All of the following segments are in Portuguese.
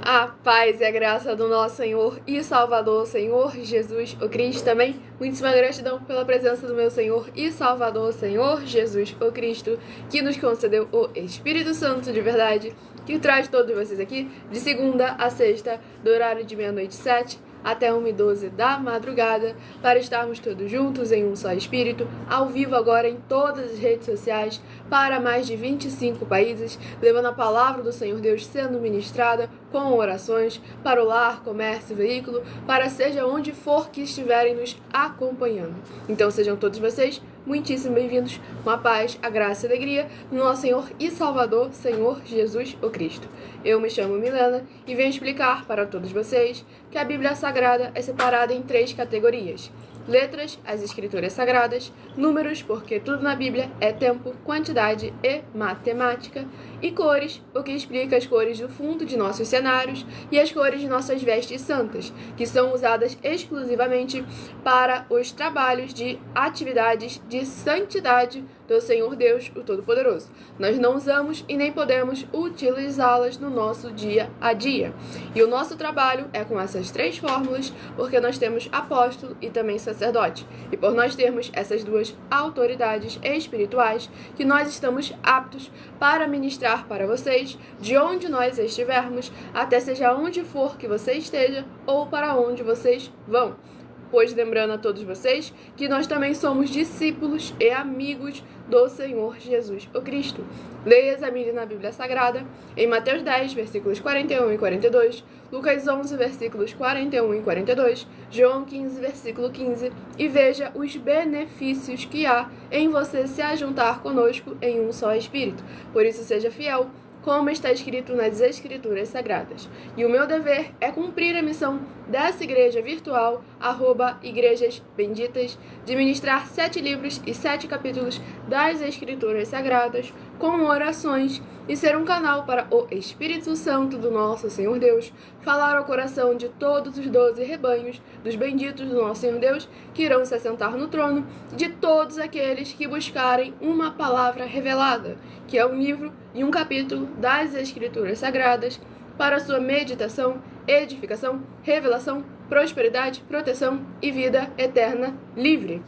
A paz e a graça do nosso Senhor e Salvador, Senhor Jesus, o Cristo também. Muitíssima gratidão pela presença do meu Senhor e Salvador, Senhor Jesus, o Cristo, que nos concedeu o Espírito Santo de verdade, que traz todos vocês aqui de segunda a sexta, do horário de 00h07 até 1h12 da madrugada, para estarmos todos juntos em um só Espírito, ao vivo agora em todas as redes sociais, para mais de 25 países, levando a palavra do Senhor Deus sendo ministrada com orações para o lar, comércio, veículo, para seja onde for que estiverem nos acompanhando. Então sejam todos vocês muitíssimo bem-vindos, com a paz, a graça e a alegria do nosso Senhor e Salvador, Senhor Jesus o Cristo. Eu me chamo Milena e venho explicar para todos vocês que a Bíblia Sagrada é separada em 3 categorias: letras, as escrituras sagradas; números, porque tudo na Bíblia é tempo, quantidade e matemática; e cores, o que explica as cores do fundo de nossos cenários e as cores de nossas vestes santas, que são usadas exclusivamente para os trabalhos de atividades de santidade do Senhor Deus, o Todo-Poderoso. Nós não usamos e nem podemos utilizá-las no nosso dia a dia. E o nosso trabalho é com essas 3 fórmulas, porque nós temos apóstolo e também sacerdote. E por nós termos essas 2 autoridades espirituais, que nós estamos aptos para ministrar para vocês, de onde nós estivermos, até seja onde for que você esteja ou para onde vocês vão. Pois lembrando a todos vocês que nós também somos discípulos e amigos do Senhor Jesus o Cristo. Leia e examine na Bíblia Sagrada, em Mateus 10, versículos 41 e 42, Lucas 11, versículos 41 e 42, João 15, versículo 15, e veja os benefícios que há em você se ajuntar conosco em um só Espírito. Por isso seja fiel, como está escrito nas Escrituras Sagradas. E o meu dever é cumprir a missão dessa igreja virtual, @Igrejas Benditas, de ministrar 7 livros e 7 capítulos das Escrituras Sagradas, com orações, e ser um canal para o Espírito Santo do nosso Senhor Deus, falar ao coração de todos os 12 rebanhos dos benditos do nosso Senhor Deus, que irão se assentar no trono, de todos aqueles que buscarem uma palavra revelada, que é um livro e um capítulo das Escrituras Sagradas, para sua meditação, edificação, revelação, prosperidade, proteção e vida eterna livre.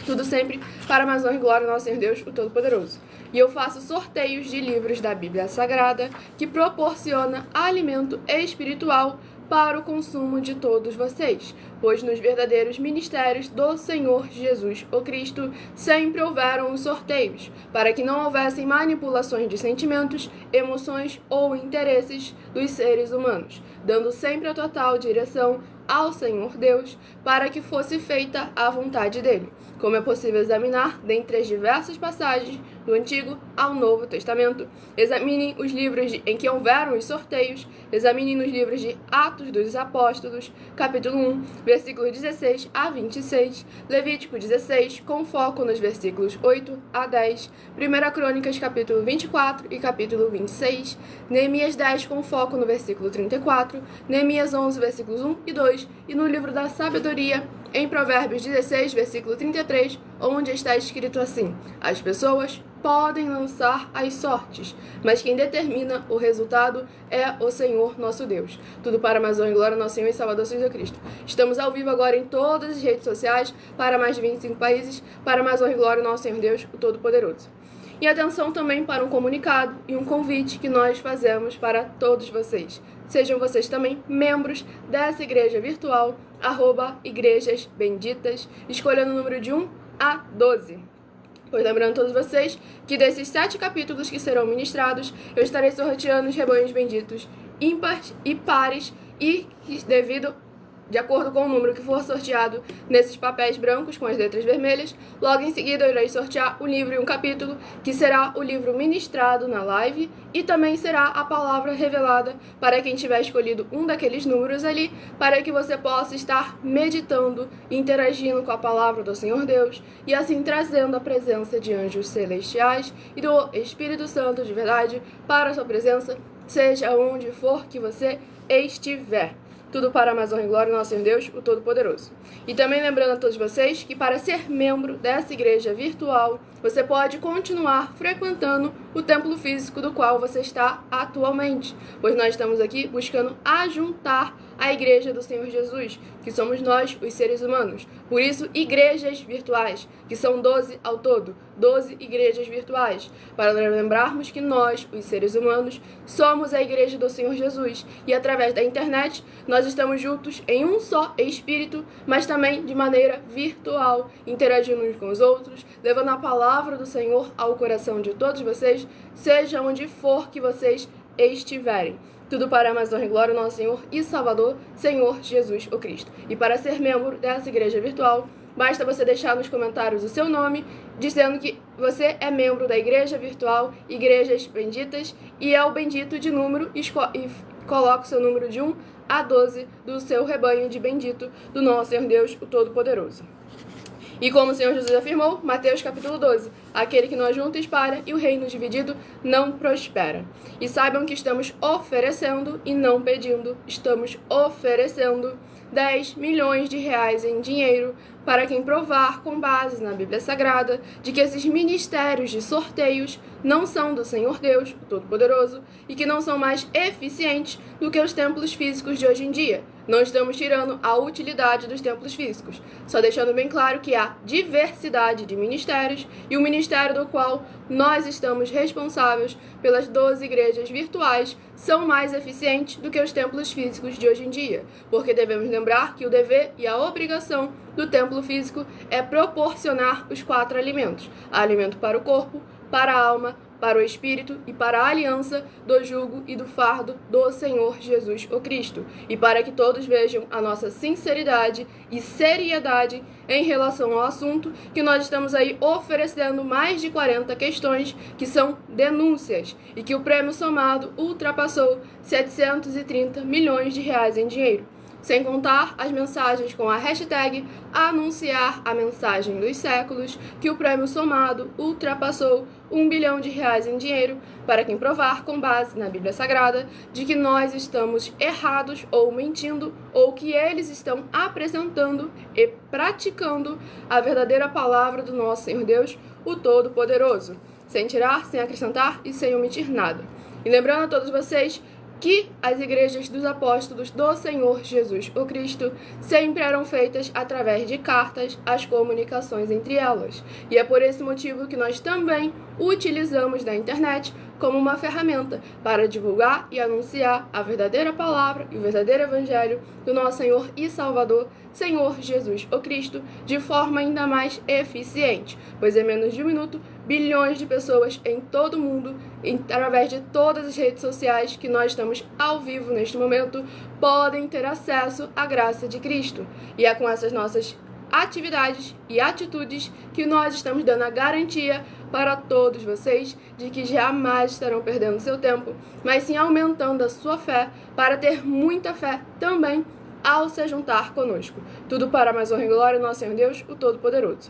Tudo sempre para a honra e glória do nosso Senhor Deus, o Todo-Poderoso. E eu faço sorteios de livros da Bíblia Sagrada, que proporciona alimento espiritual para o consumo de todos vocês, pois nos verdadeiros ministérios do Senhor Jesus o Cristo sempre houveram os sorteios, para que não houvessem manipulações de sentimentos, emoções ou interesses dos seres humanos, dando sempre a total direção ao Senhor Deus, para que fosse feita a vontade dele, como é possível examinar dentre as diversas passagens do Antigo ao Novo Testamento. Examinem os livros em que houveram os sorteios, examinem nos livros de Atos dos Apóstolos, capítulo 1, versículos 16 a 26, Levítico 16, com foco nos versículos 8 a 10, 1 Crônicas, capítulo 24 e capítulo 26, Neemias 10, com foco no versículo 34, Neemias 11, versículos 1 e 2, e no livro da Sabedoria, em Provérbios 16, versículo 33, onde está escrito assim: as pessoas podem lançar as sortes, mas quem determina o resultado é o Senhor nosso Deus. Tudo para mais honra e glória ao nosso Senhor e Salvador Jesus Cristo. Estamos ao vivo agora em todas as redes sociais, para mais de 25 países, para mais honra e glória ao nosso Senhor Deus, o Todo-Poderoso. E atenção também para um comunicado e um convite que nós fazemos para todos vocês. Sejam vocês também membros dessa igreja virtual, @Igrejas Benditas, escolhendo o número de 1 a 12. Pois lembrando a todos vocês que desses 7 capítulos que serão ministrados, eu estarei sorteando os rebanhos benditos ímpares e pares, e devido de acordo com o número que for sorteado nesses papéis brancos com as letras vermelhas, logo em seguida eu irei sortear um livro e um capítulo, que será o livro ministrado na live, e também será a palavra revelada para quem tiver escolhido um daqueles números ali, para que você possa estar meditando, interagindo com a palavra do Senhor Deus, e assim trazendo a presença de anjos celestiais e do Espírito Santo de verdade para a sua presença, seja onde for que você estiver. Tudo para a mais honra e glória do nosso Senhor Deus, o Todo-Poderoso. E também lembrando a todos vocês que para ser membro dessa igreja virtual, você pode continuar frequentando o templo físico do qual você está atualmente, pois nós estamos aqui buscando ajuntar a igreja do Senhor Jesus, que somos nós, os seres humanos. Por isso, igrejas virtuais, que são 12 ao todo, 12 igrejas virtuais, para lembrarmos que nós, os seres humanos, somos a igreja do Senhor Jesus, e através da internet, nós estamos juntos em um só espírito, mas também de maneira virtual, interagindo uns com os outros, levando a palavra do Senhor ao coração de todos vocês, seja onde for que vocês estiverem. Tudo para a mais honra e glória do nosso Senhor e Salvador, Senhor Jesus o Cristo. E para ser membro dessa igreja virtual, basta você deixar nos comentários o seu nome, dizendo que você é membro da igreja virtual, Igrejas Benditas, e é o bendito de número, e coloca o seu número de 1 a 12 do seu rebanho de bendito do nosso Senhor Deus, o Todo-Poderoso. E como o Senhor Jesus afirmou, Mateus capítulo 12, aquele que não ajunta espalha e o reino dividido não prospera. E saibam que estamos oferecendo e não pedindo, estamos oferecendo 10 milhões de reais em dinheiro para quem provar, com base na Bíblia Sagrada, de que esses ministérios de sorteios não são do Senhor Deus, o Todo-Poderoso, e que não são mais eficientes do que os templos físicos de hoje em dia. Não estamos tirando a utilidade dos templos físicos, só deixando bem claro que há diversidade de ministérios e o ministério do qual nós estamos responsáveis pelas 12 igrejas virtuais são mais eficientes do que os templos físicos de hoje em dia, porque devemos lembrar que o dever e a obrigação do templo físico é proporcionar os 4 alimentos: alimento para o corpo, para a alma, para o Espírito e para a aliança do jugo e do fardo do Senhor Jesus o Cristo, e para que todos vejam a nossa sinceridade e seriedade em relação ao assunto, que nós estamos aí oferecendo mais de 40 questões que são denúncias, e que o prêmio somado ultrapassou 730 milhões de reais em dinheiro. Sem contar as mensagens com a hashtag anunciar a mensagem dos séculos, que o prêmio somado ultrapassou 1 bilhão de reais em dinheiro para quem provar, com base na Bíblia Sagrada, de que nós estamos errados ou mentindo, ou que eles estão apresentando e praticando a verdadeira palavra do nosso Senhor Deus, o Todo-Poderoso, sem tirar, sem acrescentar e sem omitir nada. E lembrando a todos vocês que as igrejas dos apóstolos do Senhor Jesus o Cristo sempre eram feitas através de cartas, as comunicações entre elas. E é por esse motivo que nós também utilizamos da internet como uma ferramenta para divulgar e anunciar a verdadeira palavra e o verdadeiro evangelho do nosso Senhor e Salvador, Senhor Jesus o Cristo, de forma ainda mais eficiente, pois em menos de 1 minuto, bilhões de pessoas em todo o mundo, através de todas as redes sociais que nós estamos ao vivo neste momento, podem ter acesso à graça de Cristo. E é com essas nossas atividades e atitudes que nós estamos dando a garantia para todos vocês de que jamais estarão perdendo seu tempo, mas sim aumentando a sua fé para ter muita fé também ao se juntar conosco. Tudo para a mais honra e glória do nosso Senhor Deus, o Todo-Poderoso.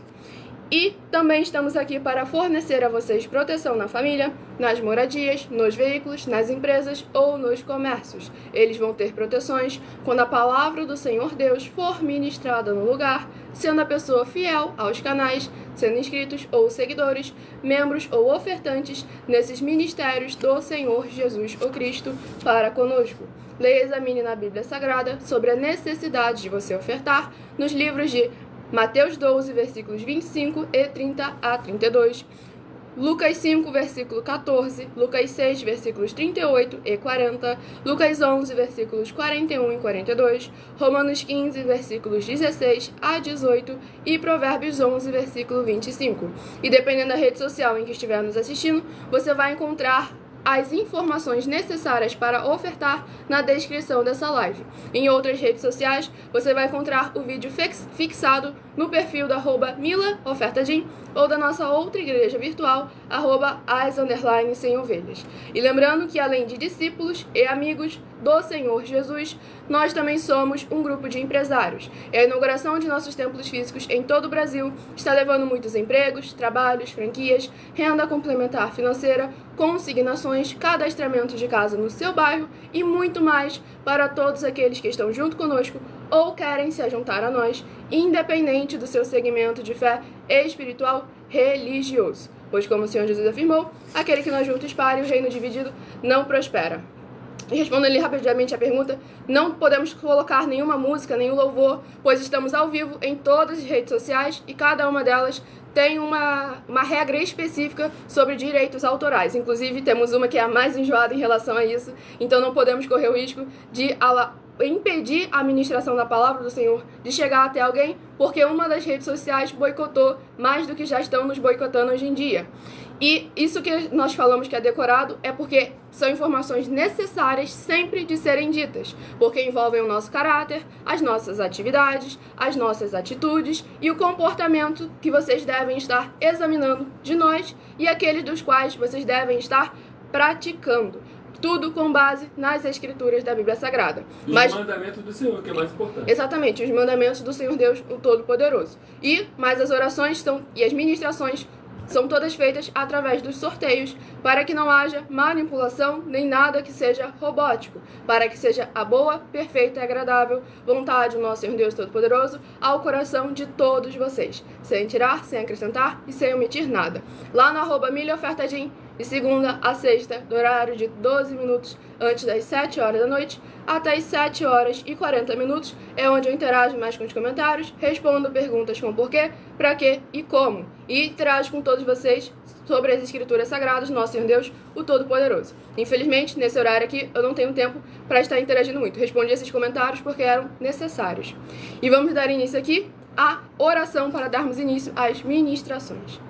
E também estamos aqui para fornecer a vocês proteção na família, nas moradias, nos veículos, nas empresas ou nos comércios. Eles vão ter proteções quando a palavra do Senhor Deus for ministrada no lugar, sendo a pessoa fiel aos canais, sendo inscritos ou seguidores, membros ou ofertantes nesses ministérios do Senhor Jesus o Cristo para conosco. Leia e examine na Bíblia Sagrada sobre a necessidade de você ofertar nos livros de Mateus 12, versículos 25 e 30 a 32, Lucas 5, versículo 14, Lucas 6, versículos 38 e 40, Lucas 11, versículos 41 e 42, Romanos 15, versículos 16 a 18 e Provérbios 11, versículo 25. E dependendo da rede social em que estiver nos assistindo, você vai encontrar as informações necessárias para ofertar na descrição dessa live. Em outras redes sociais, você vai encontrar o vídeo fixado no perfil da @milaofertadim ou da nossa outra igreja virtual, @as_sem-ovelhas. E lembrando que além de discípulos e amigos do Senhor Jesus, nós também somos um grupo de empresários. E a inauguração de nossos templos físicos em todo o Brasil está levando muitos empregos, trabalhos, franquias, renda complementar financeira, consignações, cadastramento de casa no seu bairro e muito mais para todos aqueles que estão junto conosco ou querem se juntar a nós, independente do seu segmento de fé espiritual religioso. Pois, como o Senhor Jesus afirmou, aquele que não junta espalha e o reino dividido não prospera. E respondendo-lhe rapidamente a pergunta, não podemos colocar nenhuma música, nenhum louvor, pois estamos ao vivo em todas as redes sociais e cada uma delas tem uma regra específica sobre direitos autorais. Inclusive, temos uma que é a mais enjoada em relação a isso, então não podemos correr o risco de impedir a ministração da palavra do Senhor de chegar até alguém, porque uma das redes sociais boicotou mais do que já estão nos boicotando hoje em dia. E isso que nós falamos que é decorado é porque são informações necessárias sempre de serem ditas, porque envolvem o nosso caráter, as nossas atividades, as nossas atitudes e o comportamento que vocês devem estar examinando de nós e aqueles dos quais vocês devem estar praticando. Tudo com base nas escrituras da Bíblia Sagrada. Os mandamentos do Senhor, que é mais importante. Exatamente, os mandamentos do Senhor Deus, o Todo-Poderoso. Mas as orações e as ministrações são todas feitas através dos sorteios, para que não haja manipulação nem nada que seja robótico, para que seja a boa, perfeita e agradável vontade do nosso Senhor Deus Todo-Poderoso ao coração de todos vocês, sem tirar, sem acrescentar e sem omitir nada. Lá no @milaofertadim, de segunda a sexta, do horário de 12 minutos antes das 7 horas da noite, até as 7 horas e 40 minutos, é onde eu interajo mais com os comentários, respondo perguntas com porquê, pra quê e como, e interajo com todos vocês sobre as escrituras sagradas do nosso Senhor Deus, o Todo-Poderoso. Infelizmente, nesse horário aqui, eu não tenho tempo para estar interagindo muito. Respondi esses comentários porque eram necessários. E vamos dar início aqui à oração para darmos início às ministrações.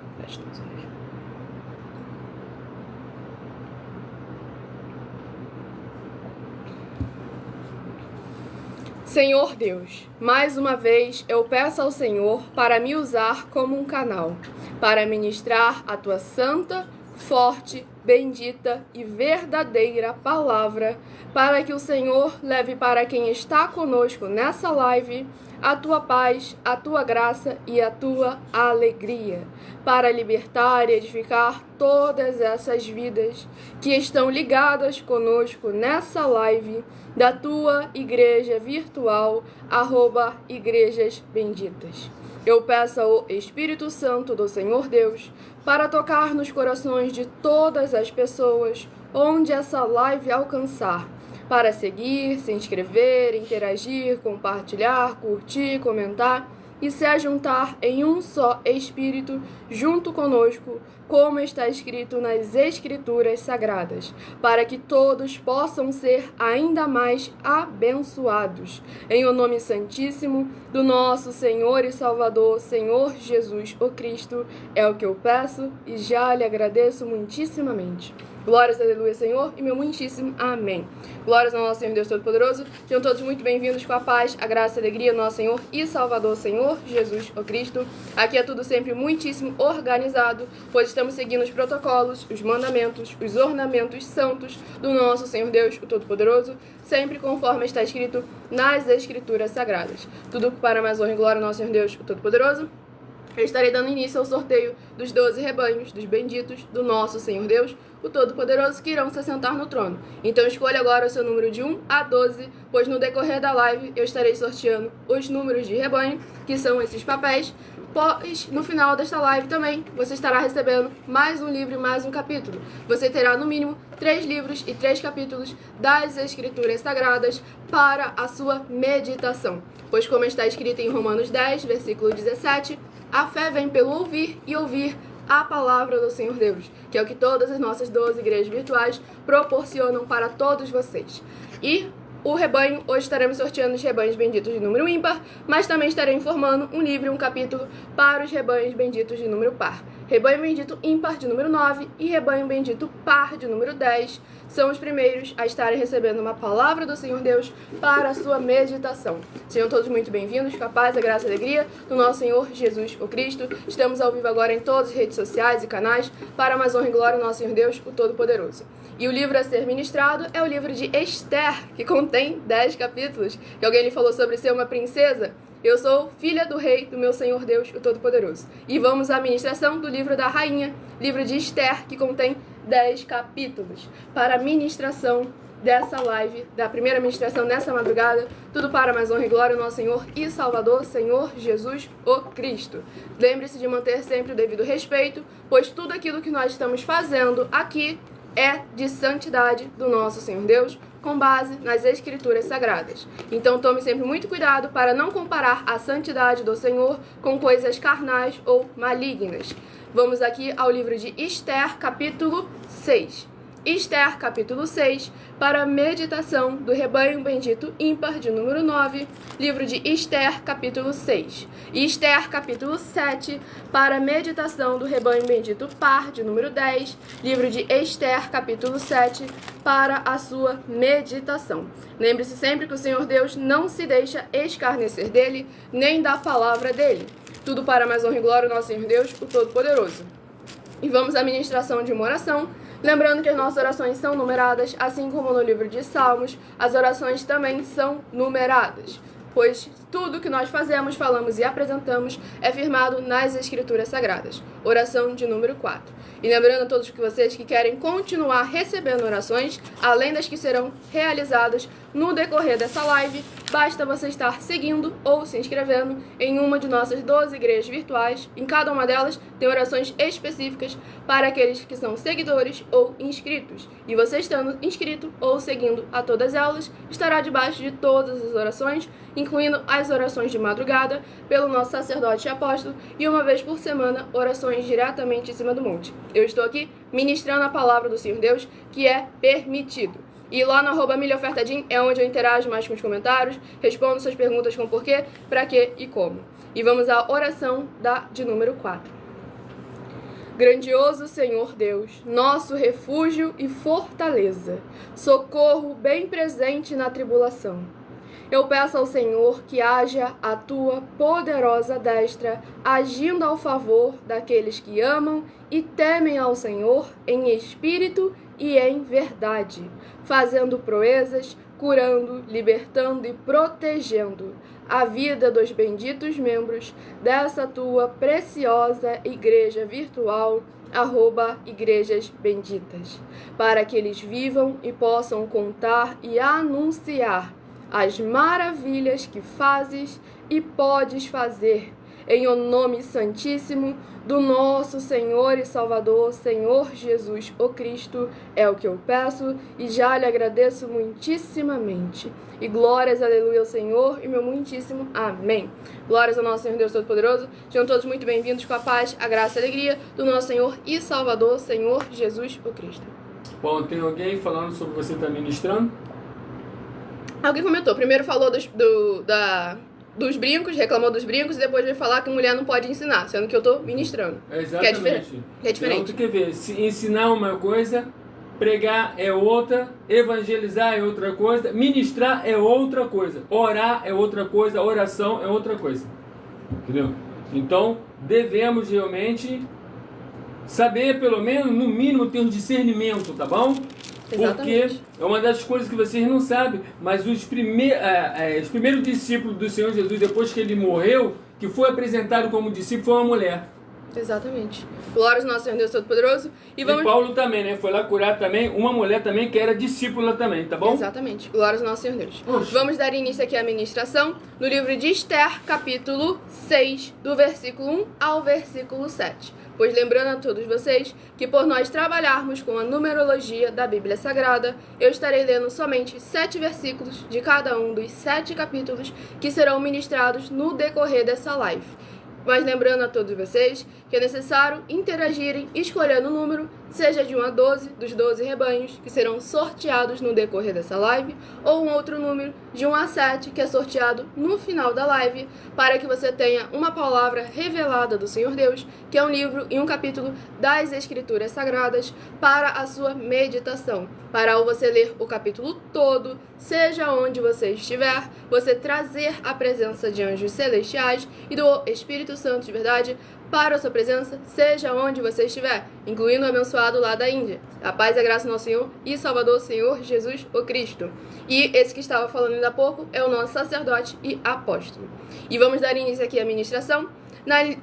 Senhor Deus, mais uma vez eu peço ao Senhor para me usar como um canal, para ministrar a tua santa, forte, bendita e verdadeira palavra, para que o Senhor leve para quem está conosco nessa live a tua paz, a tua graça e a tua alegria, para libertar e edificar todas essas vidas que estão ligadas conosco nessa live da tua igreja virtual, @igrejas benditas. Eu peço ao Espírito Santo do Senhor Deus para tocar nos corações de todas as pessoas onde essa live alcançar, para seguir, se inscrever, interagir, compartilhar, curtir, comentar e se ajuntar em um só Espírito junto conosco, como está escrito nas Escrituras Sagradas, para que todos possam ser ainda mais abençoados. Em o nome santíssimo do nosso Senhor e Salvador, Senhor Jesus o Cristo, é o que eu peço e já lhe agradeço muitíssimamente. Glórias, aleluia, Senhor, e meu muitíssimo amém. Glórias ao nosso Senhor Deus Todo-Poderoso. Sejam todos muito bem-vindos com a paz, a graça e a alegria do nosso Senhor e Salvador, Senhor Jesus o Cristo. Aqui é tudo sempre muitíssimo organizado, pois estamos seguindo os protocolos, os mandamentos, os ornamentos santos do nosso Senhor Deus, o Todo-Poderoso, sempre conforme está escrito nas Escrituras Sagradas. Tudo para mais honra e glória ao nosso Senhor Deus, o Todo-Poderoso. Eu estarei dando início ao sorteio dos 12 rebanhos, dos benditos, do nosso Senhor Deus, o Todo-Poderoso, que irão se assentar no trono. Então escolha agora o seu número de 1 a 12, pois no decorrer da live eu estarei sorteando os números de rebanho, que são esses papéis, pois no final desta live também você estará recebendo mais um livro e mais um capítulo. Você terá no mínimo 3 livros e 3 capítulos das Escrituras Sagradas para a sua meditação. Pois como está escrito em Romanos 10, versículo 17, a fé vem pelo ouvir e ouvir a palavra do Senhor Deus, que é o que todas as nossas 12 igrejas virtuais proporcionam para todos vocês. E o rebanho, hoje estaremos sorteando os rebanhos benditos de número ímpar, mas também estarei informando um livro e um capítulo para os rebanhos benditos de número par. Rebanho Bendito Ímpar de número 9 e Rebanho Bendito Par de número 10 são os primeiros a estarem recebendo uma palavra do Senhor Deus para a sua meditação. Sejam todos muito bem-vindos, com a paz, a graça e a alegria do nosso Senhor Jesus, o Cristo. Estamos ao vivo agora em todas as redes sociais e canais para mais honra e glória do nosso Senhor Deus, o Todo-Poderoso. E o livro a ser ministrado é o livro de Esther, que contém 10 capítulos. E alguém lhe falou sobre ser uma princesa? Eu sou filha do rei do meu Senhor Deus, o Todo-Poderoso. E vamos à ministração do livro da rainha, livro de Esther, que contém 10 capítulos. Para a ministração dessa live, da primeira ministração nessa madrugada, tudo para mais honra e glória ao nosso Senhor e Salvador, Senhor Jesus, o Cristo. Lembre-se de manter sempre o devido respeito, pois tudo aquilo que nós estamos fazendo aqui é de santidade do nosso Senhor Deus, com base nas Escrituras Sagradas. Então tome sempre muito cuidado para não comparar a santidade do Senhor com coisas carnais ou malignas. Vamos aqui ao livro de Esther, capítulo 6. Esther, capítulo 6, para a meditação do Rebanho Bendito Ímpar de número 9, livro de Esther, capítulo 6. E Esther, capítulo 7, para a meditação do Rebanho Bendito Par de número 10, livro de Esther, capítulo 7, para a sua meditação. Lembre-se sempre que o Senhor Deus não se deixa escarnecer dele, nem da palavra dele. Tudo para mais honra e glória ao nosso Senhor Deus, o Todo-Poderoso. E vamos à ministração de uma oração. Lembrando que as nossas orações são numeradas, assim como no livro de Salmos, as orações também são numeradas, pois tudo que nós fazemos, falamos e apresentamos é firmado nas Escrituras Sagradas. Oração de número 4. E lembrando a todos vocês que querem continuar recebendo orações, além das que serão realizadas no decorrer dessa live, basta você estar seguindo ou se inscrevendo em uma de nossas 12 igrejas virtuais. Em cada uma delas tem orações específicas para aqueles que são seguidores ou inscritos. E você estando inscrito ou seguindo a todas elas, estará debaixo de todas as orações, incluindo as orações de madrugada, pelo nosso sacerdote e apóstolo, e uma vez por semana, orações diretamente em cima do monte. Eu estou aqui ministrando a palavra do Senhor Deus, que é permitido. E lá no @milhaofertadim é onde eu interajo mais com os comentários, respondo suas perguntas com porquê, pra quê e como. E vamos à oração de número 4. Grandioso Senhor Deus, nosso refúgio e fortaleza, socorro bem presente na tribulação. Eu peço ao Senhor que haja a tua poderosa destra, agindo ao favor daqueles que amam e temem ao Senhor em espírito e em verdade, fazendo proezas, curando, libertando e protegendo a vida dos benditos membros dessa tua preciosa igreja virtual, @Igrejas Benditas, para que eles vivam e possam contar e anunciar as maravilhas que fazes e podes fazer, em o nome santíssimo do nosso Senhor e Salvador, Senhor Jesus, o Cristo, é o que eu peço e já lhe agradeço muitíssimamente. E glórias, aleluia, ao Senhor e meu muitíssimo amém. Glórias ao nosso Senhor Deus Todo-Poderoso. Sejam todos muito bem-vindos com a paz, a graça e a alegria do nosso Senhor e Salvador, Senhor Jesus, o Cristo. Bom, tem alguém falando sobre você estar ministrando? Alguém comentou, primeiro falou dos brincos, reclamou dos brincos, e depois veio falar que mulher não pode ensinar, sendo que eu estou ministrando. Exatamente. Que é diferente. Então, tu quer ver, se ensinar uma coisa, pregar é outra, evangelizar é outra coisa, ministrar é outra coisa, orar é outra coisa, oração é outra coisa. Entendeu? Então, devemos realmente saber, pelo menos, no mínimo, ter um discernimento, tá bom? Exatamente. Porque é uma das coisas que vocês não sabem, mas os primeiros discípulos do Senhor Jesus, depois que ele morreu, que foi apresentado como discípulo, foi uma mulher. Exatamente. Glórias ao nosso Senhor Deus Todo-Poderoso. E Paulo também, né? Foi lá curar também uma mulher também que era discípula também, tá bom? Exatamente. Glórias ao nosso Senhor Deus. Oxe. Vamos dar início aqui à ministração no livro de Esther, capítulo 6, do versículo 1 ao versículo 7. Pois lembrando a todos vocês que por nós trabalharmos com a numerologia da Bíblia Sagrada, eu estarei lendo somente 7 versículos de cada um dos 7 capítulos que serão ministrados no decorrer dessa live. Mas lembrando a todos vocês que é necessário interagirem escolhendo o número seja de 1 a 12, dos 12 rebanhos, que serão sorteados no decorrer dessa live, ou um outro número de 1 a 7, que é sorteado no final da live, para que você tenha uma palavra revelada do Senhor Deus, que é um livro e um capítulo das Escrituras Sagradas, para a sua meditação. Para ao você ler o capítulo todo, seja onde você estiver, você trazer a presença de anjos celestiais e do Espírito Santo de verdade para a sua presença, seja onde você estiver, incluindo o abençoado lá da Índia. A paz e a graça do nosso Senhor e Salvador, Senhor Jesus, o Cristo. E esse que estava falando ainda há pouco é o nosso sacerdote e apóstolo. E vamos dar início aqui à ministração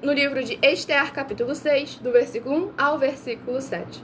no livro de Esther, capítulo 6, do versículo 1 ao versículo 7.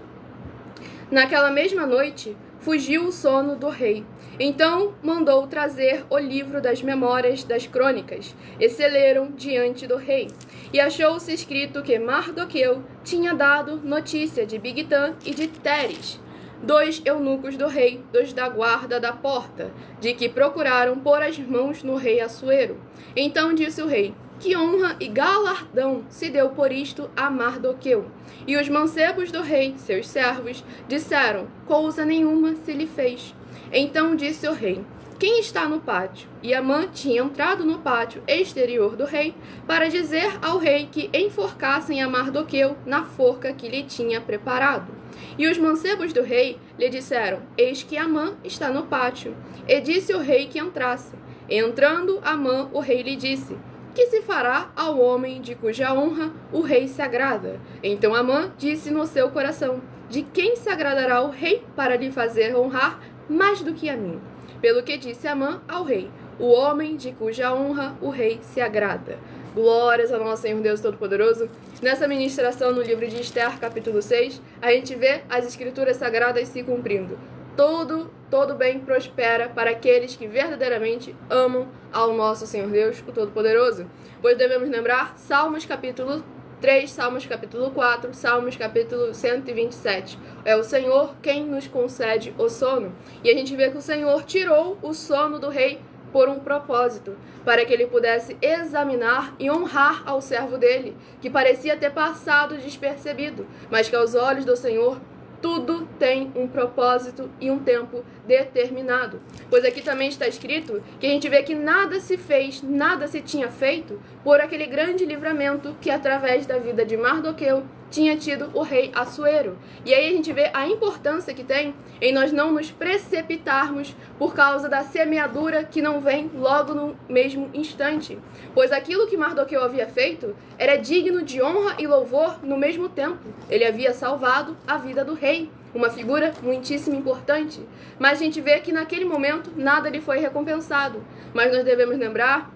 Naquela mesma noite, fugiu o sono do rei. Então mandou trazer o livro das memórias das crônicas, e se leram diante do rei. E achou-se escrito que Mardoqueu tinha dado notícia de Bigtã e de Teres, 2 eunucos do rei, dos da guarda da porta, de que procuraram pôr as mãos no rei Assuero. Então disse o rei: que honra e galardão se deu por isto a Mardoqueu. E os mancebos do rei, seus servos, disseram: coisa nenhuma se lhe fez. Então disse o rei: quem está no pátio? E Amã tinha entrado no pátio exterior do rei para dizer ao rei que enforcassem a Mardoqueu na forca que lhe tinha preparado. E os mancebos do rei lhe disseram: eis que Amã está no pátio. E disse o rei que entrasse. Entrando Amã, o rei lhe disse: que se fará ao homem de cuja honra o rei se agrada? Então Amã disse no seu coração: de quem se agradará o rei para lhe fazer honrar mais do que a mim? Pelo que disse Amã ao rei: o homem de cuja honra o rei se agrada. Glórias ao nosso Senhor Deus Todo-Poderoso. Nessa ministração no livro de Esther, capítulo 6, a gente vê as escrituras sagradas se cumprindo. Todo bem prospera para aqueles que verdadeiramente amam ao nosso Senhor Deus, o Todo-Poderoso. Pois devemos lembrar Salmos capítulo 3, Salmos capítulo 4, Salmos capítulo 127. É o Senhor quem nos concede o sono. E a gente vê que o Senhor tirou o sono do rei por um propósito, para que ele pudesse examinar e honrar ao servo dele, que parecia ter passado despercebido, mas que aos olhos do Senhor tudo tem um propósito e um tempo determinado. Pois aqui também está escrito que a gente vê que nada se fez, nada se tinha feito por aquele grande livramento que através da vida de Mardoqueu tinha tido o rei Assuero. E aí a gente vê a importância que tem em nós não nos precipitarmos por causa da semeadura que não vem logo no mesmo instante. Pois aquilo que Mardoqueu havia feito era digno de honra e louvor no mesmo tempo. Ele havia salvado a vida do rei, uma figura muitíssimo importante. Mas a gente vê que naquele momento nada lhe foi recompensado. Mas nós devemos lembrar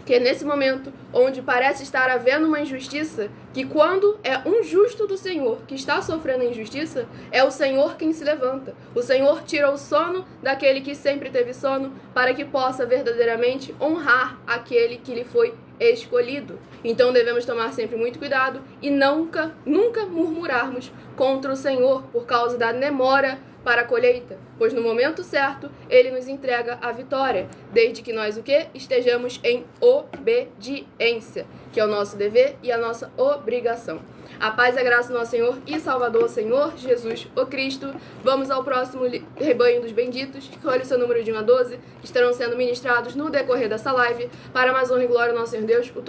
que é nesse momento onde parece estar havendo uma injustiça, que quando é um justo do Senhor que está sofrendo a injustiça, é o Senhor quem se levanta. O Senhor tira o sono daquele que sempre teve sono, para que possa verdadeiramente honrar aquele que lhe foi escolhido. Então devemos tomar sempre muito cuidado e nunca murmurarmos contra o Senhor por causa da demora para a colheita, pois no momento certo ele nos entrega a vitória, desde que nós estejamos em obediência, que é o nosso dever e a nossa obrigação. A paz e a graça do nosso Senhor e Salvador, Senhor Jesus, o Cristo. Vamos ao próximo rebanho dos benditos, que olha o seu número de 1 a 12, que estarão sendo ministrados no decorrer dessa live, para mais honra e glória ao nosso Senhor Deus, o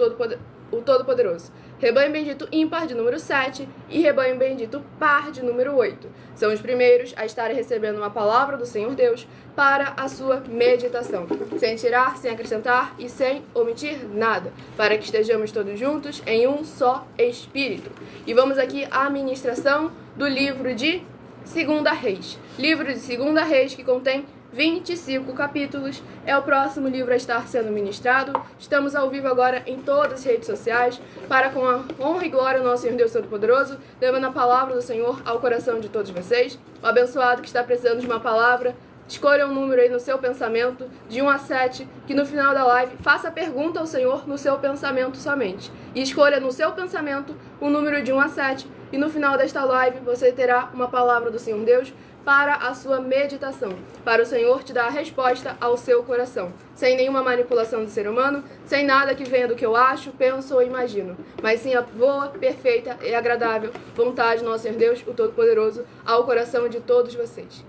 Todo-Poderoso. Rebanho bendito ímpar de número 7 e rebanho bendito par de número 8. São os primeiros a estarem recebendo uma palavra do Senhor Deus para a sua meditação, sem tirar, sem acrescentar e sem omitir nada, para que estejamos todos juntos em um só Espírito. E vamos aqui à ministração do livro de 2 Reis. Livro de 2 Reis que contém 25 capítulos, é o próximo livro a estar sendo ministrado. Estamos ao vivo agora em todas as redes sociais, para com a honra e glória ao nosso Senhor Deus Todo-Poderoso, levando a palavra do Senhor ao coração de todos vocês. O abençoado que está precisando de uma palavra, escolha um número aí no seu pensamento, de 1 a 7, que no final da live faça a pergunta ao Senhor no seu pensamento somente. E escolha no seu pensamento o número de 1 a 7, e no final desta live você terá uma palavra do Senhor Deus para a sua meditação, para o Senhor te dar a resposta ao seu coração, sem nenhuma manipulação do ser humano, sem nada que venha do que eu acho, penso ou imagino, mas sim a boa, perfeita e agradável vontade do nosso Senhor Deus, o Todo-Poderoso, ao coração de todos vocês.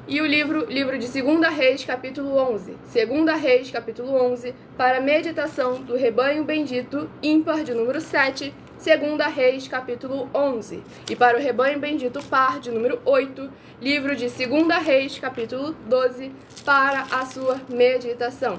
E o livro de 2 Reis, capítulo 11. 2 Reis, capítulo 11, para a meditação do rebanho bendito, ímpar de número 7, 2 Reis, capítulo 11. E para o rebanho bendito, par de número 8, livro de 2 Reis, capítulo 12, para a sua meditação.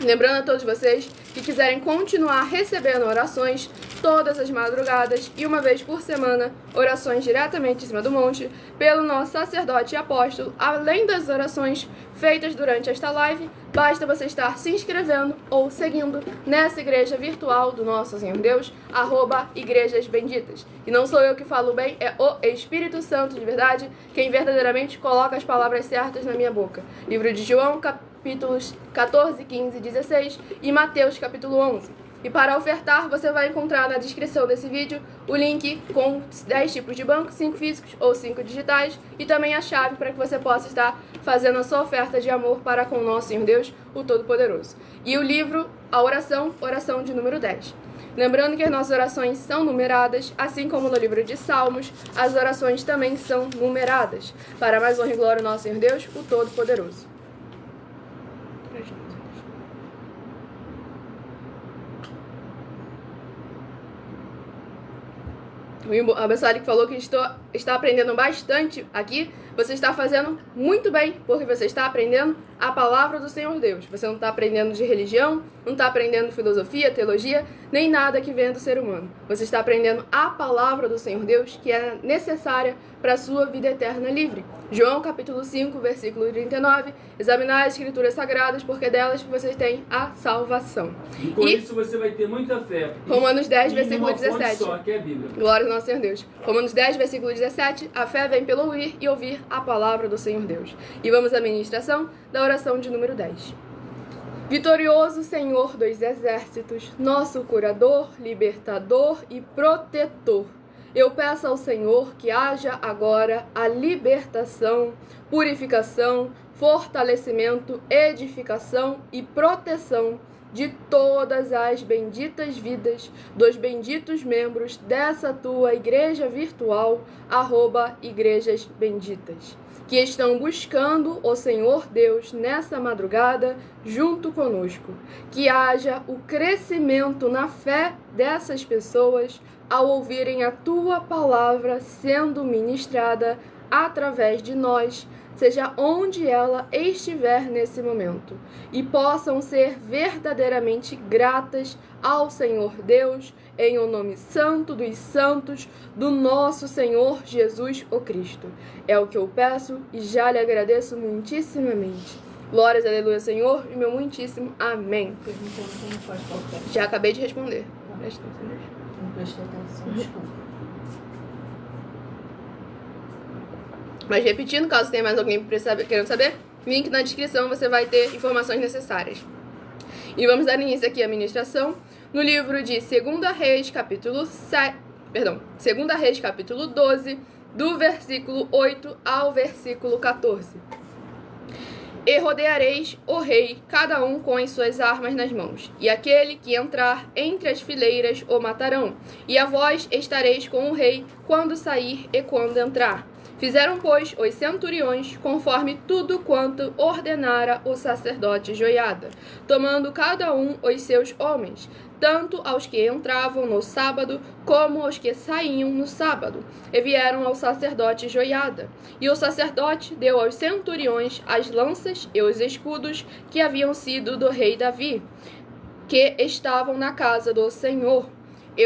Lembrando a todos vocês que quiserem continuar recebendo orações todas as madrugadas e uma vez por semana, orações diretamente em cima do monte, pelo nosso sacerdote e apóstolo, além das orações feitas durante esta live, basta você estar se inscrevendo ou seguindo nessa igreja virtual do nosso Senhor Deus, @Igrejas Benditas. E não sou eu que falo bem, é o Espírito Santo de verdade, quem verdadeiramente coloca as palavras certas na minha boca. Livro de João, capítulos 14, 15 e 16 e Mateus, capítulo 11. E para ofertar, você vai encontrar na descrição desse vídeo o link com 10 tipos de banco, 5 físicos ou 5 digitais, e também a chave para que você possa estar fazendo a sua oferta de amor para com o nosso Senhor Deus, o Todo-Poderoso. E o livro, a oração de número 10. Lembrando que as nossas orações são numeradas, assim como no livro de Salmos, as orações também são numeradas. Para mais honra e glória ao nosso Senhor Deus, o Todo-Poderoso. O abençoado que falou que está aprendendo bastante aqui, você está fazendo muito bem, porque você está aprendendo a palavra do Senhor Deus. Você não está aprendendo de religião, não está aprendendo filosofia, teologia, nem nada que venha do ser humano. Você está aprendendo a palavra do Senhor Deus, que é necessária para a sua vida eterna livre. João capítulo 5, versículo 39, examinar as escrituras sagradas, porque delas você tem a salvação. E com isso você vai ter muita fé. Romanos 10, versículo 17. Só, que é a Bíblia. Glória ao nosso Senhor Deus. Romanos 10, versículo 17, a fé vem pelo ouvir e ouvir a palavra do Senhor Deus. E vamos à ministração da oração de número 10. Vitorioso Senhor dos exércitos, nosso curador, libertador e protetor, eu peço ao Senhor que haja agora a libertação, purificação, fortalecimento, edificação e proteção de todas as benditas vidas dos benditos membros dessa tua igreja virtual, @Igrejas Benditas, que estão buscando o Senhor Deus nessa madrugada junto conosco. Que haja o crescimento na fé dessas pessoas ao ouvirem a tua palavra sendo ministrada através de nós, seja onde ela estiver nesse momento, e possam ser verdadeiramente gratas ao Senhor Deus, em o nome santo dos santos do nosso Senhor Jesus o Cristo. É o que eu peço e já lhe agradeço muitíssimamente. Glórias, aleluia, Senhor, e meu muitíssimo amém. Perguntando como faz qualquer. Já acabei de responder. Presta atenção. Não prestei atenção, desculpa. Mas repetindo, caso tenha mais alguém querendo saber, link na descrição, você vai ter informações necessárias. E vamos dar início aqui à ministração no livro de 2 Reis, capítulo 12, do versículo 8 ao versículo 14. E rodeareis o rei, cada um com as suas armas nas mãos, e aquele que entrar entre as fileiras o matarão, e a vós estareis com o rei quando sair e quando entrar. Fizeram, pois, os centuriões, conforme tudo quanto ordenara o sacerdote Joiada, tomando cada um os seus homens, tanto aos que entravam no sábado, como aos que saíam no sábado, e vieram ao sacerdote Joiada. E o sacerdote deu aos centuriões as lanças e os escudos que haviam sido do rei Davi, que estavam na casa do Senhor. E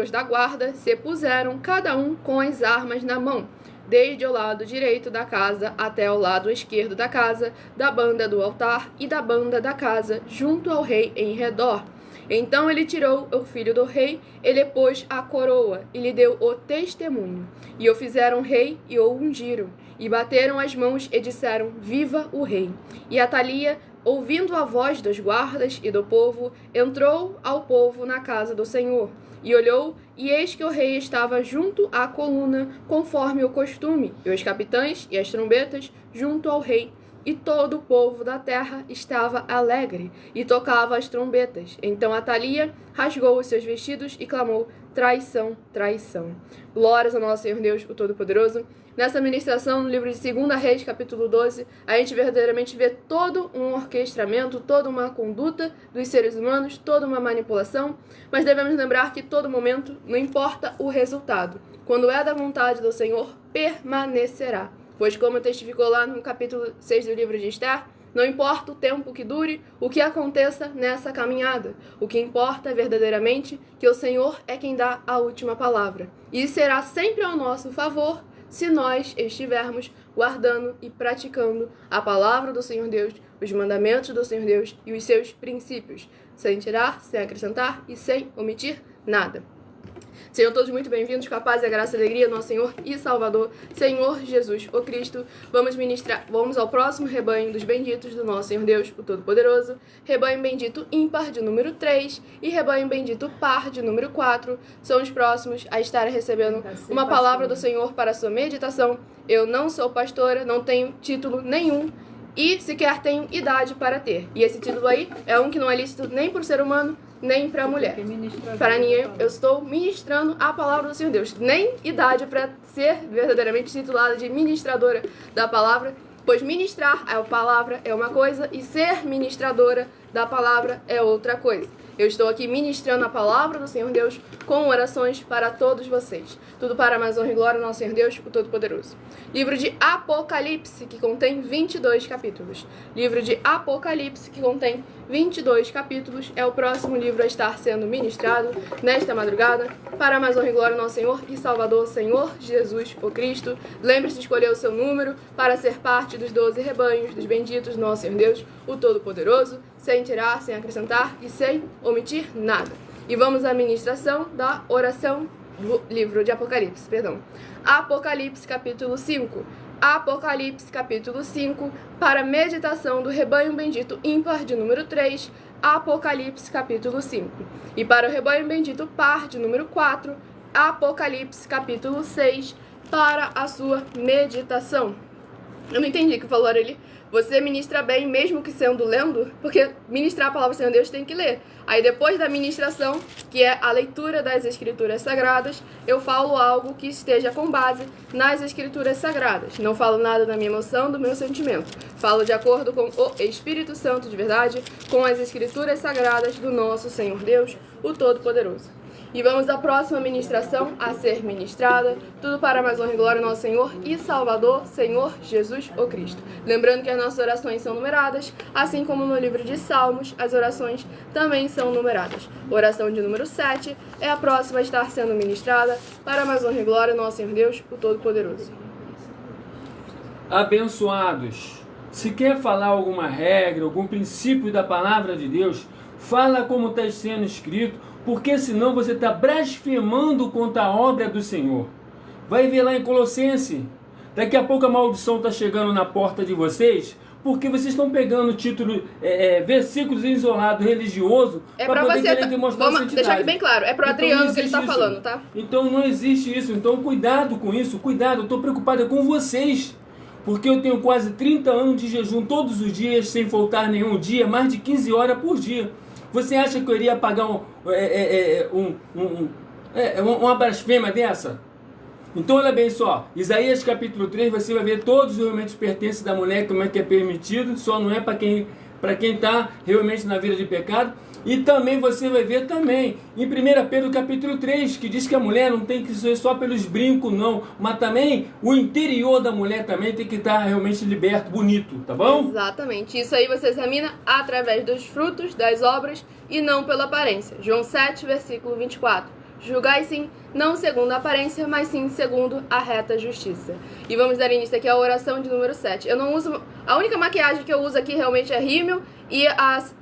os da guarda se puseram cada um com as armas na mão, desde o lado direito da casa até o lado esquerdo da casa, da banda do altar e da banda da casa, junto ao rei em redor. Então ele tirou o filho do rei, e lhe pôs a coroa, e lhe deu o testemunho. E o fizeram rei, e o ungiram, e bateram as mãos, e disseram, viva o rei. E Atalia, ouvindo a voz dos guardas e do povo, entrou ao povo na casa do Senhor. E olhou, e eis que o rei estava junto à coluna, conforme o costume, e os capitães e as trombetas junto ao rei. E todo o povo da terra estava alegre, e tocava as trombetas. Então Atalia rasgou os seus vestidos e clamou: traição, traição. Glórias ao nosso Senhor Deus, o Todo-Poderoso. Nessa ministração, no livro de 2 Reis, capítulo 12, a gente verdadeiramente vê todo um orquestramento, toda uma conduta dos seres humanos, toda uma manipulação, mas devemos lembrar que todo momento, não importa o resultado, quando é da vontade do Senhor, permanecerá. Pois como testificou lá no capítulo 6 do livro de Esther, não importa o tempo que dure, o que aconteça nessa caminhada. O que importa é verdadeiramente que o Senhor é quem dá a última palavra. E será sempre ao nosso favor se nós estivermos guardando e praticando a palavra do Senhor Deus, os mandamentos do Senhor Deus e os seus princípios, sem tirar, sem acrescentar e sem omitir nada. Sejam todos muito bem-vindos com a paz e a graça e a alegria do nosso Senhor e Salvador, Senhor Jesus, o Cristo. Vamos ao próximo rebanho dos benditos do nosso Senhor Deus, o Todo-Poderoso. Rebanho bendito ímpar de número 3 e rebanho bendito par de número 4 são os próximos a estarem recebendo uma palavra do Senhor para a sua meditação. Eu não sou pastora, não tenho título nenhum e sequer tenho idade para ter. E esse título aí é um que não é lícito nem para o ser humano, nem para a mulher. Para mim, eu estou ministrando a palavra do Senhor Deus. Nem idade para ser verdadeiramente titulada de ministradora da palavra, pois ministrar a palavra é uma coisa e ser ministradora da palavra é outra coisa. Eu estou aqui ministrando a palavra do Senhor Deus com orações para todos vocês. Tudo para mais honra e glória ao nosso Senhor Deus, o Todo-Poderoso. Livro de Apocalipse, que contém 22 capítulos. Livro de Apocalipse, que contém 22 capítulos, é o próximo livro a estar sendo ministrado nesta madrugada para mais honra e glória ao nosso Senhor e Salvador, Senhor Jesus, o Cristo. Lembre-se de escolher o seu número para ser parte dos 12 rebanhos dos benditos, nosso Senhor Deus, o Todo-Poderoso, sem tirar, sem acrescentar e sem omitir nada. E vamos à ministração da oração do livro de Apocalipse, Apocalipse capítulo 5. Apocalipse capítulo 5, para meditação do rebanho bendito ímpar de número 3, Apocalipse capítulo 5. E para o rebanho bendito par de número 4, Apocalipse capítulo 6, para a sua meditação. Eu não entendi o que falou ali. Você ministra bem, mesmo que sendo lendo, porque ministrar a palavra do Senhor Deus tem que ler. Aí depois da ministração, que é a leitura das Escrituras Sagradas, eu falo algo que esteja com base nas Escrituras Sagradas. Não falo nada da minha emoção, do meu sentimento. Falo de acordo com o Espírito Santo de verdade, com as Escrituras Sagradas do nosso Senhor Deus, o Todo-Poderoso. E vamos à próxima ministração a ser ministrada, tudo para mais honra e glória ao nosso Senhor e Salvador, Senhor Jesus, o Cristo. Lembrando que as nossas orações são numeradas, assim como no livro de Salmos, as orações também são numeradas. Oração de número 7 é a próxima a estar sendo ministrada para mais honra e glória ao nosso Senhor Deus, o Todo-Poderoso. Abençoados, se quer falar alguma regra, algum princípio da palavra de Deus, fala como está sendo escrito, porque senão você está blasfemando contra a obra do Senhor. Vai ver lá em Colossenses, daqui a pouco a maldição está chegando na porta de vocês, porque vocês estão pegando título, versículos isolados, religioso, para poder querer demonstrar santidade. Deixar aqui bem claro, é pro Adriano que ele está falando, tá? Então não existe isso, então cuidado com isso, cuidado, eu estou preocupado com vocês. Porque eu tenho quase 30 anos de jejum todos os dias, sem faltar nenhum dia, mais de 15 horas por dia. Você acha que eu iria pagar uma blasfêmia dessa? Então olha bem só, Isaías capítulo 3, você vai ver todos os realmente pertences da mulher, como é que é permitido, só não é para quem está realmente na vida de pecado. E também você vai ver também em 1 Pedro capítulo 3, que diz que a mulher não tem que ser só pelos brincos não, mas também o interior da mulher também tem que estar realmente liberto, bonito, tá bom? Exatamente, isso aí você examina através dos frutos das obras e não pela aparência. João 7, versículo 24. Julgai sim, não segundo a aparência, mas sim segundo a reta justiça. E vamos dar início aqui à oração de número 7. Eu não uso... A única maquiagem que eu uso aqui realmente é rímel e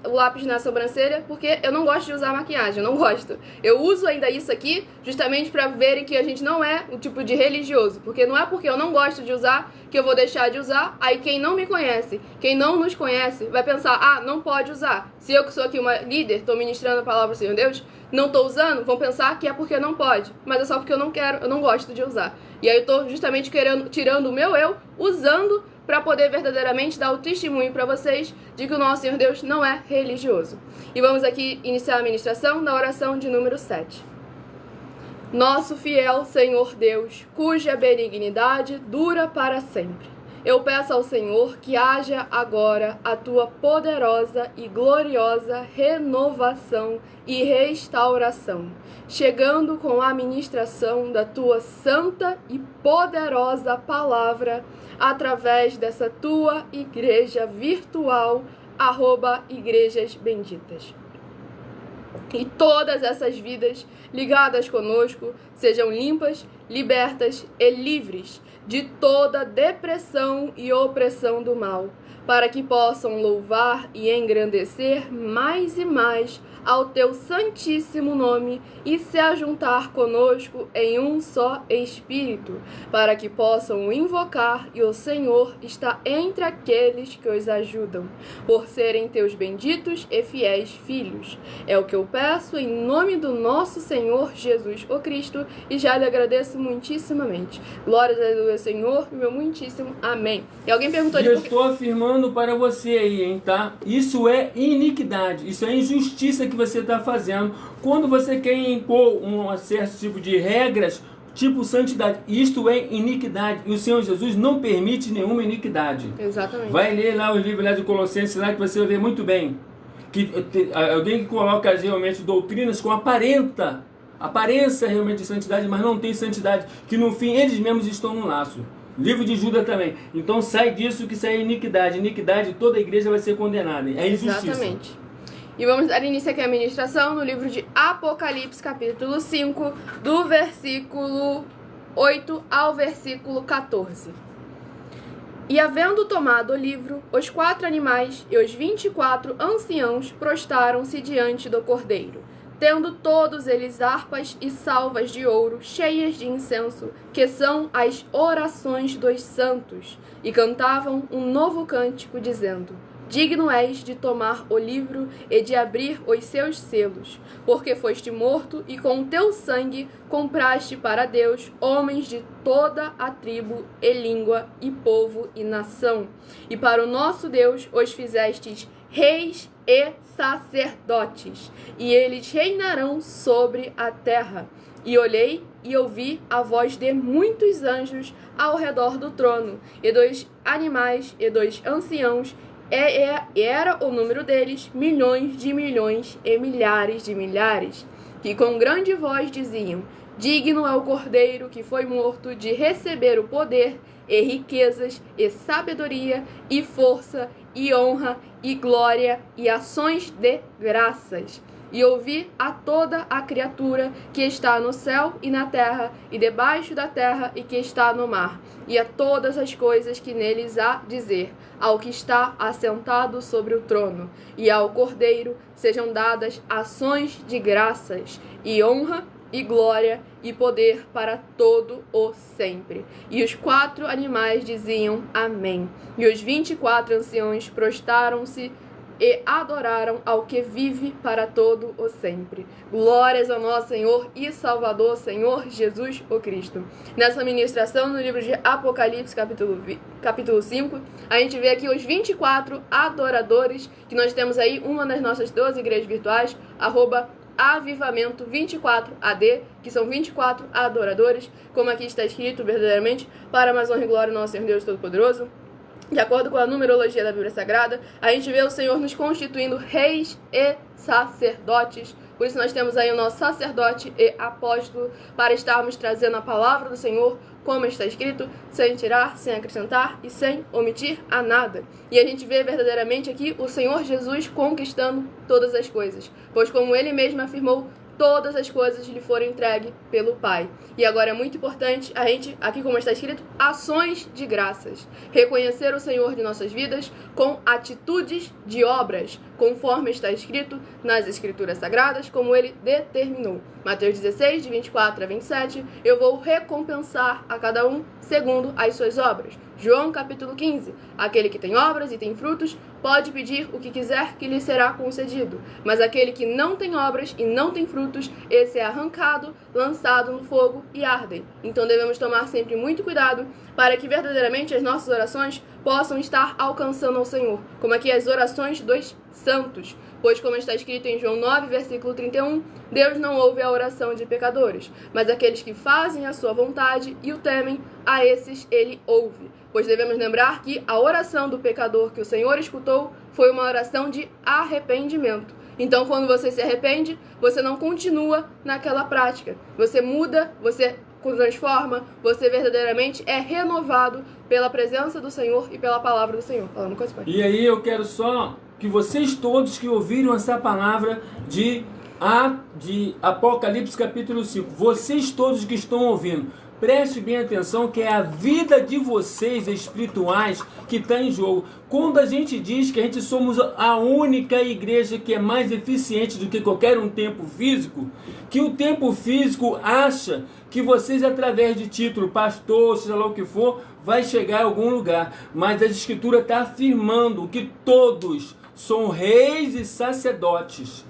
o lápis na sobrancelha, porque eu não gosto de usar maquiagem, eu não gosto. Eu uso ainda isso aqui justamente para verem que a gente não é um tipo de religioso, porque não é porque eu não gosto de usar que eu vou deixar de usar. Aí quem não me conhece, quem não nos conhece, vai pensar, ah, não pode usar. Se eu que sou aqui uma líder, estou ministrando a palavra do Senhor Deus, não estou usando, vão pensar que é porque não pode, mas é só porque eu não quero, eu não gosto de usar. E aí eu estou justamente tirando o meu eu, usando para poder verdadeiramente dar o testemunho para vocês de que o nosso Senhor Deus não é religioso. E vamos aqui iniciar a ministração da oração de número 7. Nosso fiel Senhor Deus, cuja benignidade dura para sempre. Eu peço ao Senhor que haja agora a tua poderosa e gloriosa renovação e restauração, chegando com a ministração da tua santa e poderosa palavra através dessa tua igreja virtual, @igrejas benditas. E todas essas vidas ligadas conosco sejam limpas, libertas e livres de toda depressão e opressão do mal, para que possam louvar e engrandecer mais e mais ao teu santíssimo nome e se ajuntar conosco em um só Espírito, para que possam o invocar e o Senhor está entre aqueles que os ajudam, por serem teus benditos e fiéis filhos. É o que eu peço em nome do nosso Senhor Jesus o Cristo e já lhe agradeço muitíssimamente. Glórias a Deus, Senhor, meu muitíssimo amém. E alguém perguntou... Eu estou afirmando para você aí, hein, tá? Isso é iniquidade, isso é injustiça que você está fazendo quando você quer impor um certo tipo de regras, tipo santidade. Isto é iniquidade e o Senhor Jesus não permite nenhuma iniquidade. Exatamente. Vai ler lá os livros lá de Colossenses lá que você vai ver muito bem que alguém que coloca realmente doutrinas com aparência realmente de santidade, mas não tem santidade, que no fim eles mesmos estão no laço. Livro de Judas também. Então sai disso, que isso é iniquidade. Iniquidade, toda a igreja vai ser condenada. É injustiça. Exatamente. E vamos dar início aqui à ministração no livro de Apocalipse, capítulo 5, do versículo 8 ao versículo 14. E havendo tomado o livro, os 4 animais e os 24 anciãos prostaram-se diante do Cordeiro, tendo todos eles harpas e salvas de ouro cheias de incenso, que são as orações dos santos, e cantavam um novo cântico, dizendo: Digno és de tomar o livro e de abrir os seus selos, porque foste morto e com teu sangue compraste para Deus homens de toda a tribo e língua e povo e nação. E para o nosso Deus os fizestes reis e sacerdotes, e eles reinarão sobre a terra. E olhei e ouvi a voz de muitos anjos ao redor do trono, e dos animais e dos anciãos, era o número deles milhões de milhões e milhares de milhares, que com grande voz diziam: Digno é o Cordeiro que foi morto de receber o poder e riquezas e sabedoria e força e honra e glória e ações de graças. E ouvi a toda a criatura que está no céu e na terra, e debaixo da terra e que está no mar, e a todas as coisas que neles há dizer, ao que está assentado sobre o trono, e ao Cordeiro sejam dadas ações de graças, e honra, e glória, e poder para todo o sempre. E os 4 animais diziam Amém. E os 24 anciãos prostaram-se e adoraram ao que vive para todo o sempre. Glórias ao nosso Senhor e Salvador, Senhor Jesus o Cristo. Nessa ministração, no livro de Apocalipse, capítulo 5, a gente vê aqui os 24 adoradores, que nós temos aí uma das nossas 12 igrejas virtuais, Avivamento 24AD, que são 24 adoradores, como aqui está escrito verdadeiramente, para mais honra e glória ao nosso Senhor Deus Todo-Poderoso. De acordo com a numerologia da Bíblia Sagrada, a gente vê o Senhor nos constituindo reis e sacerdotes. Por isso nós temos aí o nosso sacerdote e apóstolo para estarmos trazendo a palavra do Senhor, como está escrito, sem tirar, sem acrescentar e sem omitir a nada. E a gente vê verdadeiramente aqui o Senhor Jesus conquistando todas as coisas. Pois como ele mesmo afirmou, todas as coisas lhe foram entregues pelo Pai. E agora é muito importante a gente, aqui como está escrito, ações de graças. Reconhecer o Senhor de nossas vidas com atitudes de obras, conforme está escrito nas Escrituras Sagradas, como ele determinou. Mateus 16, de 24 a 27, eu vou recompensar a cada um segundo as suas obras. João capítulo 15, aquele que tem obras e tem frutos, pode pedir o que quiser que lhe será concedido. Mas aquele que não tem obras e não tem frutos, esse é arrancado, lançado no fogo e ardem. Então devemos tomar sempre muito cuidado para que verdadeiramente as nossas orações possam estar alcançando ao Senhor, como aqui as orações dos santos. Pois como está escrito em João 9, versículo 31, Deus não ouve a oração de pecadores, mas aqueles que fazem a sua vontade e o temem, a esses ele ouve. Pois devemos lembrar que a oração do pecador que o Senhor escutou foi uma oração de arrependimento. Então, quando você se arrepende, você não continua naquela prática. Você muda, você transforma, você verdadeiramente é renovado pela presença do Senhor e pela palavra do Senhor. Falando com as coisas. E aí eu quero só que vocês todos que ouviram essa palavra de Apocalipse capítulo 5, vocês todos que estão ouvindo, preste bem atenção que é a vida de vocês espirituais que está em jogo. Quando a gente diz que a gente somos a única igreja que é mais eficiente do que qualquer um templo físico, que o templo físico acha que vocês, através de título, pastor, seja lá o que for, vai chegar a algum lugar. Mas a Escritura está afirmando que todos são reis e sacerdotes.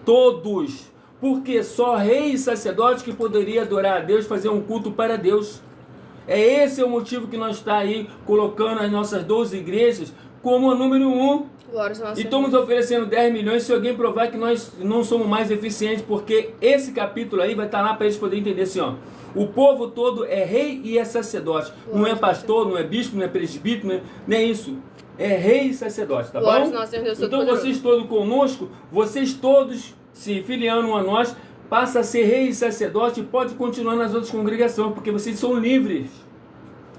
Todos. Porque só rei e sacerdote que poderia adorar a Deus, fazer um culto para Deus. Esse é o motivo que nós está aí colocando as nossas 12 igrejas como a número 1. E estamos oferecendo 10 milhões se alguém provar que nós não somos mais eficientes, porque esse capítulo aí vai estar lá para eles poderem entender assim, ó. O povo todo é rei e é sacerdote. Não é pastor, não é bispo, não é presbítero, não é isso. É rei e sacerdote, tá bom? Então vocês todos conosco, vocês todos se filiando a nós, passa a ser rei e sacerdote e pode continuar nas outras congregações, porque vocês são livres.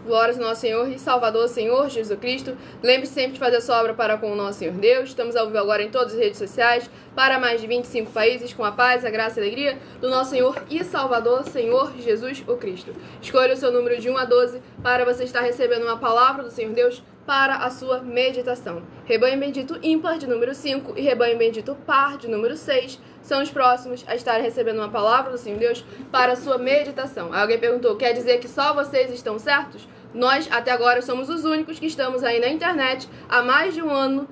Glórias ao nosso Senhor e Salvador, Senhor Jesus Cristo. Lembre-se sempre de fazer a sua obra para com o nosso Senhor Deus. Estamos ao vivo agora em todas as redes sociais, para mais de 25 países, com a paz, a graça e a alegria do nosso Senhor e Salvador, Senhor Jesus o Cristo. Escolha o seu número de 1 a 12 para você estar recebendo uma palavra do Senhor Deus para a sua meditação. Rebanho bendito ímpar de número 5 e rebanho bendito par de número 6 são os próximos a estarem recebendo uma palavra do Senhor Deus para a sua meditação. Aí alguém perguntou, quer dizer que só vocês estão certos? Nós, até agora, somos os únicos que estamos aí na internet há mais de um ano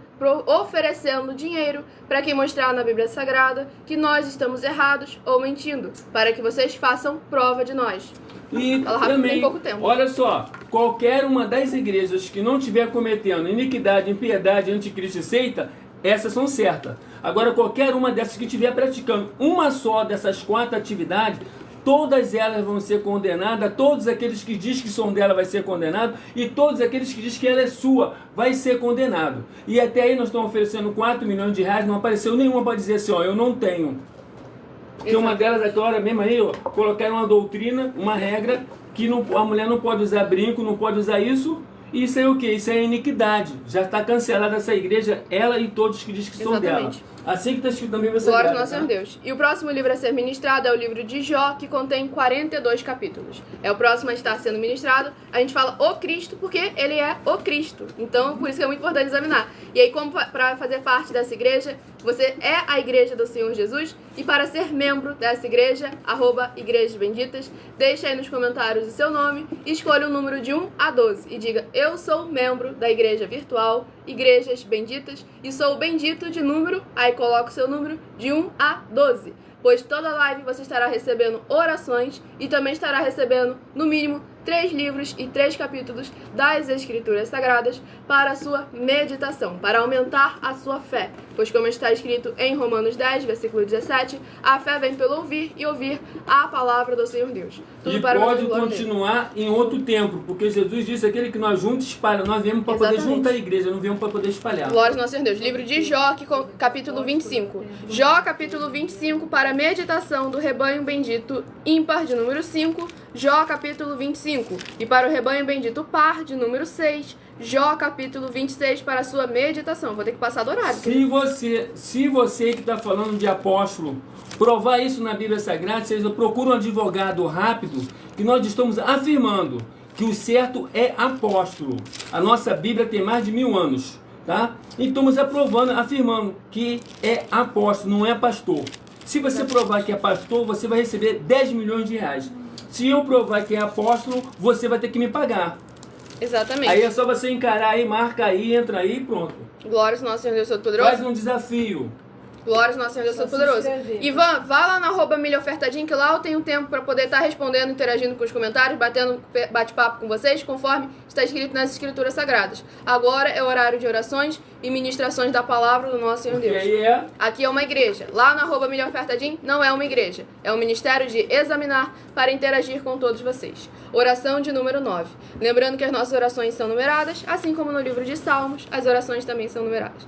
oferecendo dinheiro para quem mostrar na Bíblia Sagrada que nós estamos errados ou mentindo, para que vocês façam prova de nós. E também, olha só, qualquer uma das igrejas que não estiver cometendo iniquidade, impiedade, anticristo e seita, essas são certas. Agora, qualquer uma dessas que estiver praticando uma só dessas 4 atividades, todas elas vão ser condenadas, todos aqueles que dizem que são dela vai ser condenado, e todos aqueles que dizem que ela é sua vai ser condenado. E até aí nós estamos oferecendo 4 milhões de reais, não apareceu nenhuma para dizer assim, ó, eu não tenho. Porque uma delas, agora mesmo aí, ó, colocaram uma doutrina, uma regra, que não, a mulher não pode usar brinco, não pode usar isso. E isso é o quê? Isso é iniquidade. Já está cancelada essa igreja, ela e todos que dizem que são dela. Assim que está escrito na Bíblia Sagrada. Glória ao nosso Senhor Deus. E o próximo livro a ser ministrado é o livro de Jó, que contém 42 capítulos. É o próximo a estar sendo ministrado. A gente fala o Cristo, porque ele é o Cristo. Então, por isso que é muito importante examinar. E aí, como para fazer parte dessa igreja, você é a igreja do Senhor Jesus. E para ser membro dessa igreja, @Igrejas Benditas, deixa aí nos comentários o seu nome e escolha o número de 1 a 12. E diga, eu sou membro da igreja virtual Igrejas Benditas e sou bendito de número, aí coloca o seu número de 1 a 12. Pois toda live você estará recebendo orações e também estará recebendo, no mínimo, 3 livros e 3 capítulos das Escrituras Sagradas para a sua meditação, para aumentar a sua fé. Pois como está escrito em Romanos 10, versículo 17, a fé vem pelo ouvir e ouvir a palavra do Senhor Deus. Tudo e para pode continuar em outro tempo, porque Jesus disse, aquele que nós juntos espalha, nós viemos para poder juntar a igreja, não viemos para poder espalhar. Glória ao nosso Senhor Deus. Livro de Jó, capítulo 25. Jó, capítulo 25, para a meditação do rebanho bendito ímpar de número 5, Jó capítulo 25. E para o rebanho bendito par, de número 6, Jó capítulo 26 para a sua meditação. Vou ter que passar do horário. Se você que está falando de apóstolo, provar isso na Bíblia Sagrada, vocês procuram um advogado rápido, que nós estamos afirmando que o certo é apóstolo. A nossa Bíblia tem mais de 1000 anos, tá? E estamos aprovando, afirmando que é apóstolo, não é pastor. Se você provar que é pastor, você vai receber 10 milhões de reais. Se eu provar que é apóstolo, você vai ter que me pagar. Exatamente. Aí é só você encarar aí, marca aí, entra aí e pronto. Glórias ao nosso Senhor Deus Todo-Poderoso. Faz um desafio. Glórias ao nosso Senhor Deus Todo-Poderoso. Ivan, vá lá na @milha ofertadinho, que lá eu tenho tempo para poder estar respondendo, interagindo com os comentários, batendo bate-papo com vocês, conforme está escrito nas Escrituras Sagradas. Agora é horário de orações e ministrações da palavra do nosso Senhor Deus. E aí é? Aqui é uma igreja. Lá na @milha ofertadinho não é uma igreja. É um ministério de examinar para interagir com todos vocês. Oração de número 9. Lembrando que as nossas orações são numeradas, assim como no livro de Salmos, as orações também são numeradas.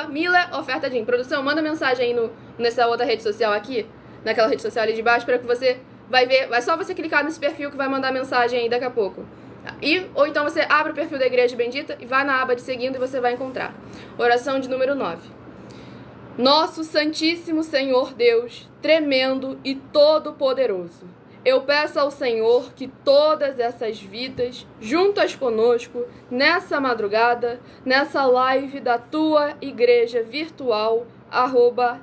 @milha ofertadinho. Produção, manda mensagem aí nessa outra rede social aqui, naquela rede social ali de baixo, para que você vai ver. É só você clicar nesse perfil que vai mandar mensagem aí daqui a pouco. Ou então você abre o perfil da Igreja Bendita e vai na aba de seguindo e você vai encontrar. Oração de número 9. Nosso Santíssimo Senhor Deus, tremendo e todo-poderoso, eu peço ao Senhor que todas essas vidas, juntas conosco, nessa madrugada, nessa live da tua igreja virtual,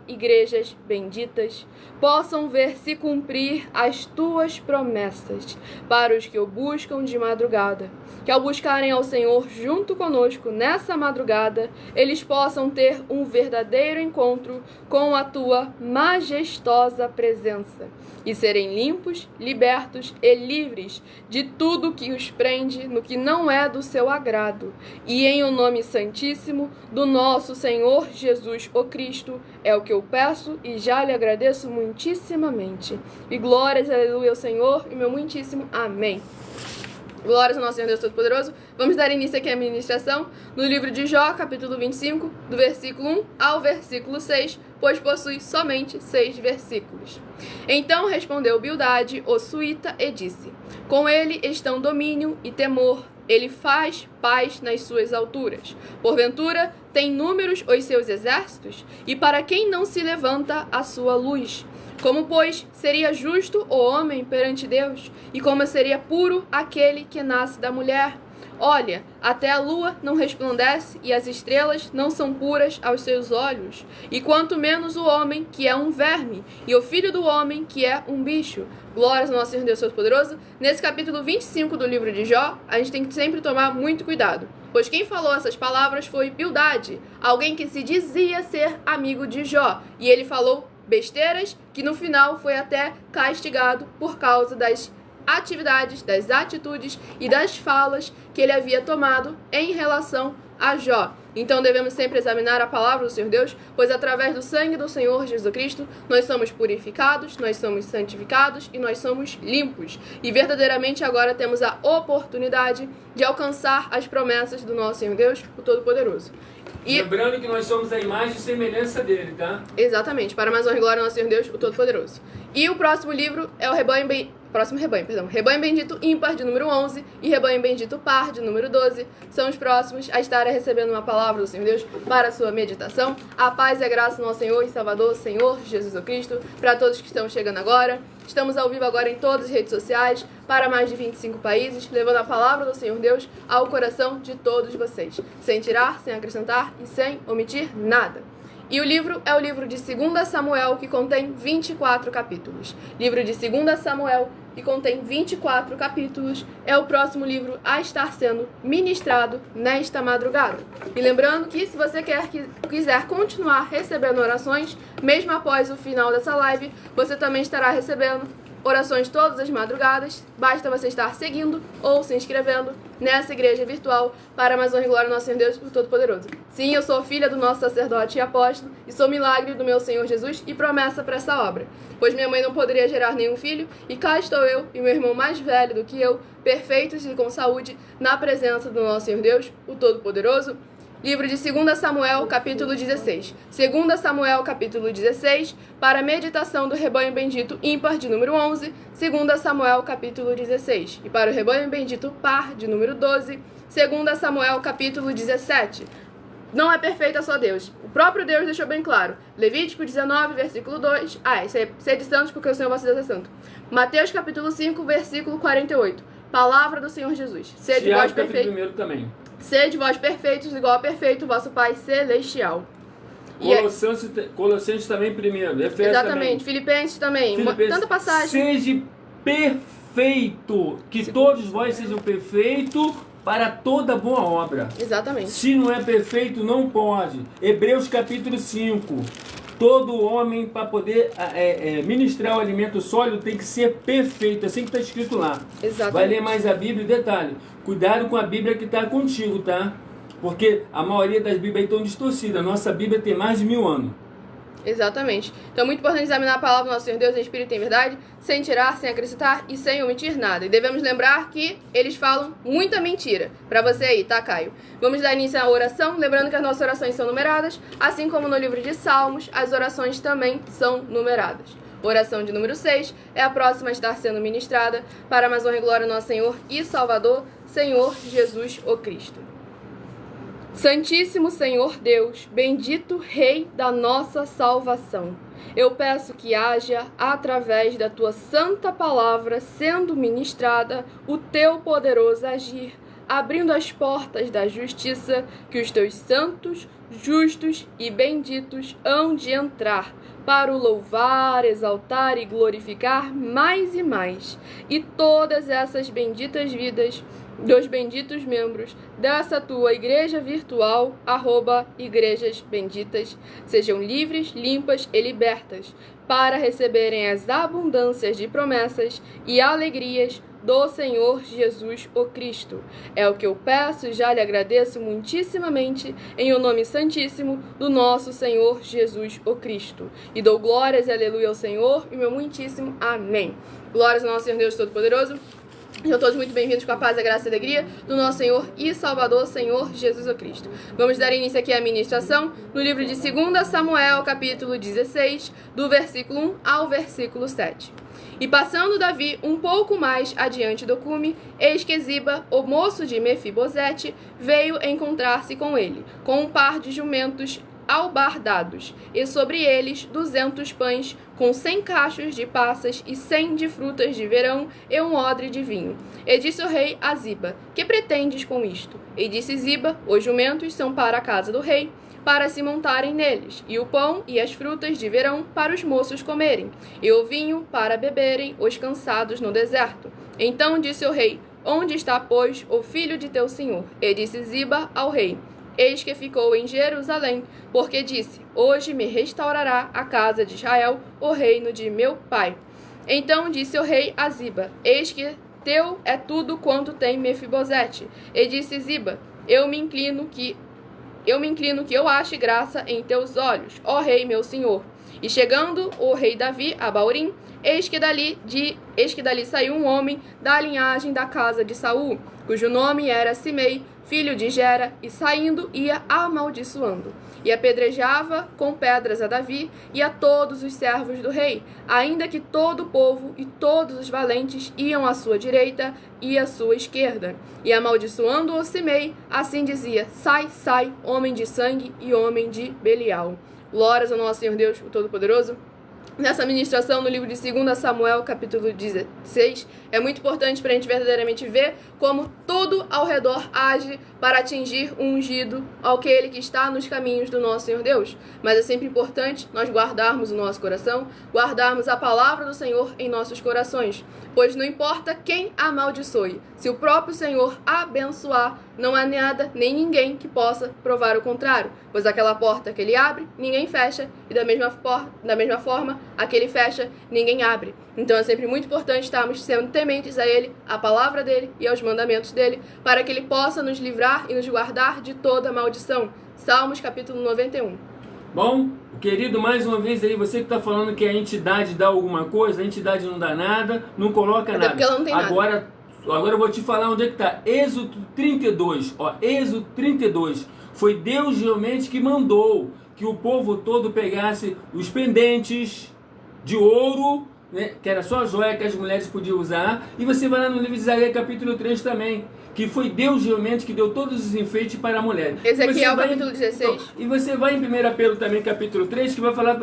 @igrejas benditas, possam ver se cumprir as tuas promessas para os que o buscam de madrugada. Que ao buscarem ao Senhor junto conosco nessa madrugada, eles possam ter um verdadeiro encontro com a tua majestosa presença e serem limpos, libertos e livres de tudo que os prende no que não é do seu agrado. E em o nome santíssimo do nosso Senhor Jesus o Cristo, é o que eu peço e já lhe agradeço muitíssimamente. E glórias, aleluia, ao Senhor e meu muitíssimo amém. Glórias ao nosso Senhor Deus Todo-Poderoso. Vamos dar início aqui à ministração no livro de Jó, capítulo 25, do versículo 1 ao versículo 6, pois possui somente 6 versículos. Então respondeu Bildade, o suíta, e disse: com ele estão domínio e temor. Ele faz paz nas suas alturas. Porventura, tem números os seus exércitos? E para quem não se levanta a sua luz? Como, pois, seria justo o homem perante Deus? E como seria puro aquele que nasce da mulher? Olha, até a lua não resplandece e as estrelas não são puras aos seus olhos. E quanto menos o homem, que é um verme, e o filho do homem, que é um bicho. Glórias ao nosso Senhor Deus Todo-Poderoso. Nesse capítulo 25 do livro de Jó, a gente tem que sempre tomar muito cuidado. Pois quem falou essas palavras foi Bildade, alguém que se dizia ser amigo de Jó. E ele falou besteiras, que no final foi até castigado por causa das atividades, das atitudes e das falas que ele havia tomado em relação a Jó. Então devemos sempre examinar a palavra do Senhor Deus, pois através do sangue do Senhor Jesus Cristo, nós somos purificados, nós somos santificados e nós somos limpos. E verdadeiramente agora temos a oportunidade de alcançar as promessas do nosso Senhor Deus, o Todo-Poderoso. E lembrando que nós somos a imagem e semelhança dele, tá? Exatamente, para mais honra e glória ao nosso Senhor Deus, o Todo-Poderoso. E o próximo livro é o Rebanho Bendito Ímpar, de número 11, e Rebanho Bendito Par, de número 12, são os próximos a estarem recebendo uma palavra do Senhor Deus para a sua meditação. A paz e a graça do nosso Senhor e Salvador, Senhor Jesus o Cristo, para todos que estão chegando agora. Estamos ao vivo agora em todas as redes sociais, para mais de 25 países, levando a palavra do Senhor Deus ao coração de todos vocês, sem tirar, sem acrescentar e sem omitir nada. E o livro é o livro de 2 Samuel, que contém 24 capítulos. Livro de 2 Samuel, que contém 24 capítulos, é o próximo livro a estar sendo ministrado nesta madrugada. E lembrando que se você quiser continuar recebendo orações, mesmo após o final dessa live, você também estará recebendo orações todas as madrugadas. Basta você estar seguindo ou se inscrevendo nessa igreja virtual para mais honra e glória ao nosso Senhor Deus, o Todo-Poderoso. Sim, eu sou filha do nosso sacerdote e apóstolo e sou milagre do meu Senhor Jesus e promessa para essa obra. Pois minha mãe não poderia gerar nenhum filho e cá estou eu e meu irmão mais velho do que eu, perfeitos e com saúde, na presença do nosso Senhor Deus, o Todo-Poderoso. Livro de 2 Samuel, capítulo 16. 2 Samuel, capítulo 16, para a meditação do rebanho bendito ímpar de número 11. 2 Samuel, capítulo 16. E para o rebanho bendito par de número 12. 2 Samuel, capítulo 17. Não é perfeito só Deus. O próprio Deus deixou bem claro. Levítico 19, versículo 2. Ser de santos porque o Senhor vosso Deus é santo. Mateus, capítulo 5, versículo 48. Palavra do Senhor Jesus. Sede vós perfeitos. Primeiro também. Sede vós perfeitos, igual a perfeito vosso Pai celestial. Colossenses também primeiro. Efésios Exatamente. também. Filipenses também. Tanta passagem. Seja perfeito. Que todos vós sejam perfeitos para toda boa obra. Exatamente. Se não é perfeito, não pode. Hebreus capítulo 5. Todo homem, para poder ministrar o alimento sólido, tem que ser perfeito. Assim que está escrito lá. Exatamente. Vai ler mais a Bíblia e detalhe. Cuidado com a Bíblia que está contigo, tá? Porque a maioria das Bíblias estão distorcidas. A nossa Bíblia tem mais de 1000 anos. Exatamente. Então é muito importante examinar a palavra do nosso Senhor Deus em espírito e em verdade, sem tirar, sem acrescentar e sem omitir nada. E devemos lembrar que eles falam muita mentira. Pra você aí, tá, Caio? Vamos dar início à oração, lembrando que as nossas orações são numeradas, assim como no livro de Salmos, as orações também são numeradas. Oração de número 6 é a próxima a estar sendo ministrada para mais honra e glória ao nosso Senhor e Salvador, Senhor Jesus o Cristo. Santíssimo Senhor Deus, bendito Rei da nossa salvação, eu peço que haja, através da Tua santa palavra sendo ministrada, o Teu poderoso agir, abrindo as portas da justiça que os Teus santos, justos e benditos hão de entrar, para o louvar, exaltar e glorificar mais e mais, e todas essas benditas vidas dos benditos membros dessa tua igreja virtual, @igrejas benditas, sejam livres, limpas e libertas, para receberem as abundâncias de promessas e alegrias do Senhor Jesus o Cristo. É o que eu peço e já lhe agradeço muitíssimamente em o nome santíssimo do nosso Senhor Jesus o Cristo. E dou glórias e aleluia ao Senhor e meu muitíssimo amém. Glórias ao nosso Senhor Deus Todo-Poderoso. Sejam todos muito bem-vindos com a paz, a graça e a alegria do nosso Senhor e Salvador, Senhor Jesus o Cristo. Vamos dar início aqui à ministração no livro de 2 Samuel, capítulo 16, do versículo 1 ao versículo 7. E passando Davi um pouco mais adiante do cume, eis que Ziba, o moço de Mefibosete, veio encontrar-se com ele, com um par de jumentos albardados, e sobre eles 200 pães, com 100 cachos de passas e 100 de frutas de verão e um odre de vinho. E disse o rei a Ziba: que pretendes com isto? E disse Ziba: os jumentos são para a casa do rei, para se montarem neles, e o pão e as frutas de verão para os moços comerem, e o vinho para beberem os cansados no deserto. Então disse o rei: onde está, pois, o filho de teu senhor? E disse Ziba ao rei: eis que ficou em Jerusalém, porque disse: hoje me restaurará a casa de Israel, o reino de meu pai. Então disse o rei a Ziba: eis que teu é tudo quanto tem Mefibosete. E disse Ziba: eu me inclino que eu ache graça em teus olhos, ó rei meu senhor. E chegando o rei Davi a Baurim, eis que dali saiu um homem da linhagem da casa de Saul, cujo nome era Simei, filho de Gera, e saindo ia amaldiçoando, e apedrejava com pedras a Davi e a todos os servos do rei, ainda que todo o povo e todos os valentes iam à sua direita e à sua esquerda. E amaldiçoando-o Simei, assim dizia: sai, sai, homem de sangue e homem de Belial. Glórias ao nosso Senhor Deus, o Todo-Poderoso. Nessa ministração no livro de 2 Samuel, capítulo 16, é muito importante para a gente verdadeiramente ver como tudo ao redor age para atingir o ungido, aquele que está nos caminhos do nosso Senhor Deus. Mas é sempre importante nós guardarmos o nosso coração, guardarmos a palavra do Senhor em nossos corações, pois não importa quem amaldiçoe, se o próprio Senhor abençoar, não há nada nem ninguém que possa provar o contrário, pois aquela porta que ele abre, ninguém fecha, e da mesma forma, a que ele fecha, ninguém abre. Então é sempre muito importante estarmos sendo tementes a ele, à palavra dele e aos mandamentos dele, para que ele possa nos livrar e nos guardar de toda maldição. Salmos capítulo 91. Bom, querido, mais uma vez aí, você que está falando que a entidade dá alguma coisa, a entidade não dá nada, não coloca nada. Porque ela não tem nada. Agora eu vou te falar onde é que está. Êxodo 32, ó, Êxodo 32. Foi Deus realmente que mandou que o povo todo pegasse os pendentes de ouro, né, que era só a joia que as mulheres podiam usar. E você vai lá no livro de Isaías capítulo 3 também, que foi Deus realmente que deu todos os enfeites para a mulher. Ezequiel capítulo 16. Então, e você vai em 1 Pedro também, capítulo 3, que vai falar,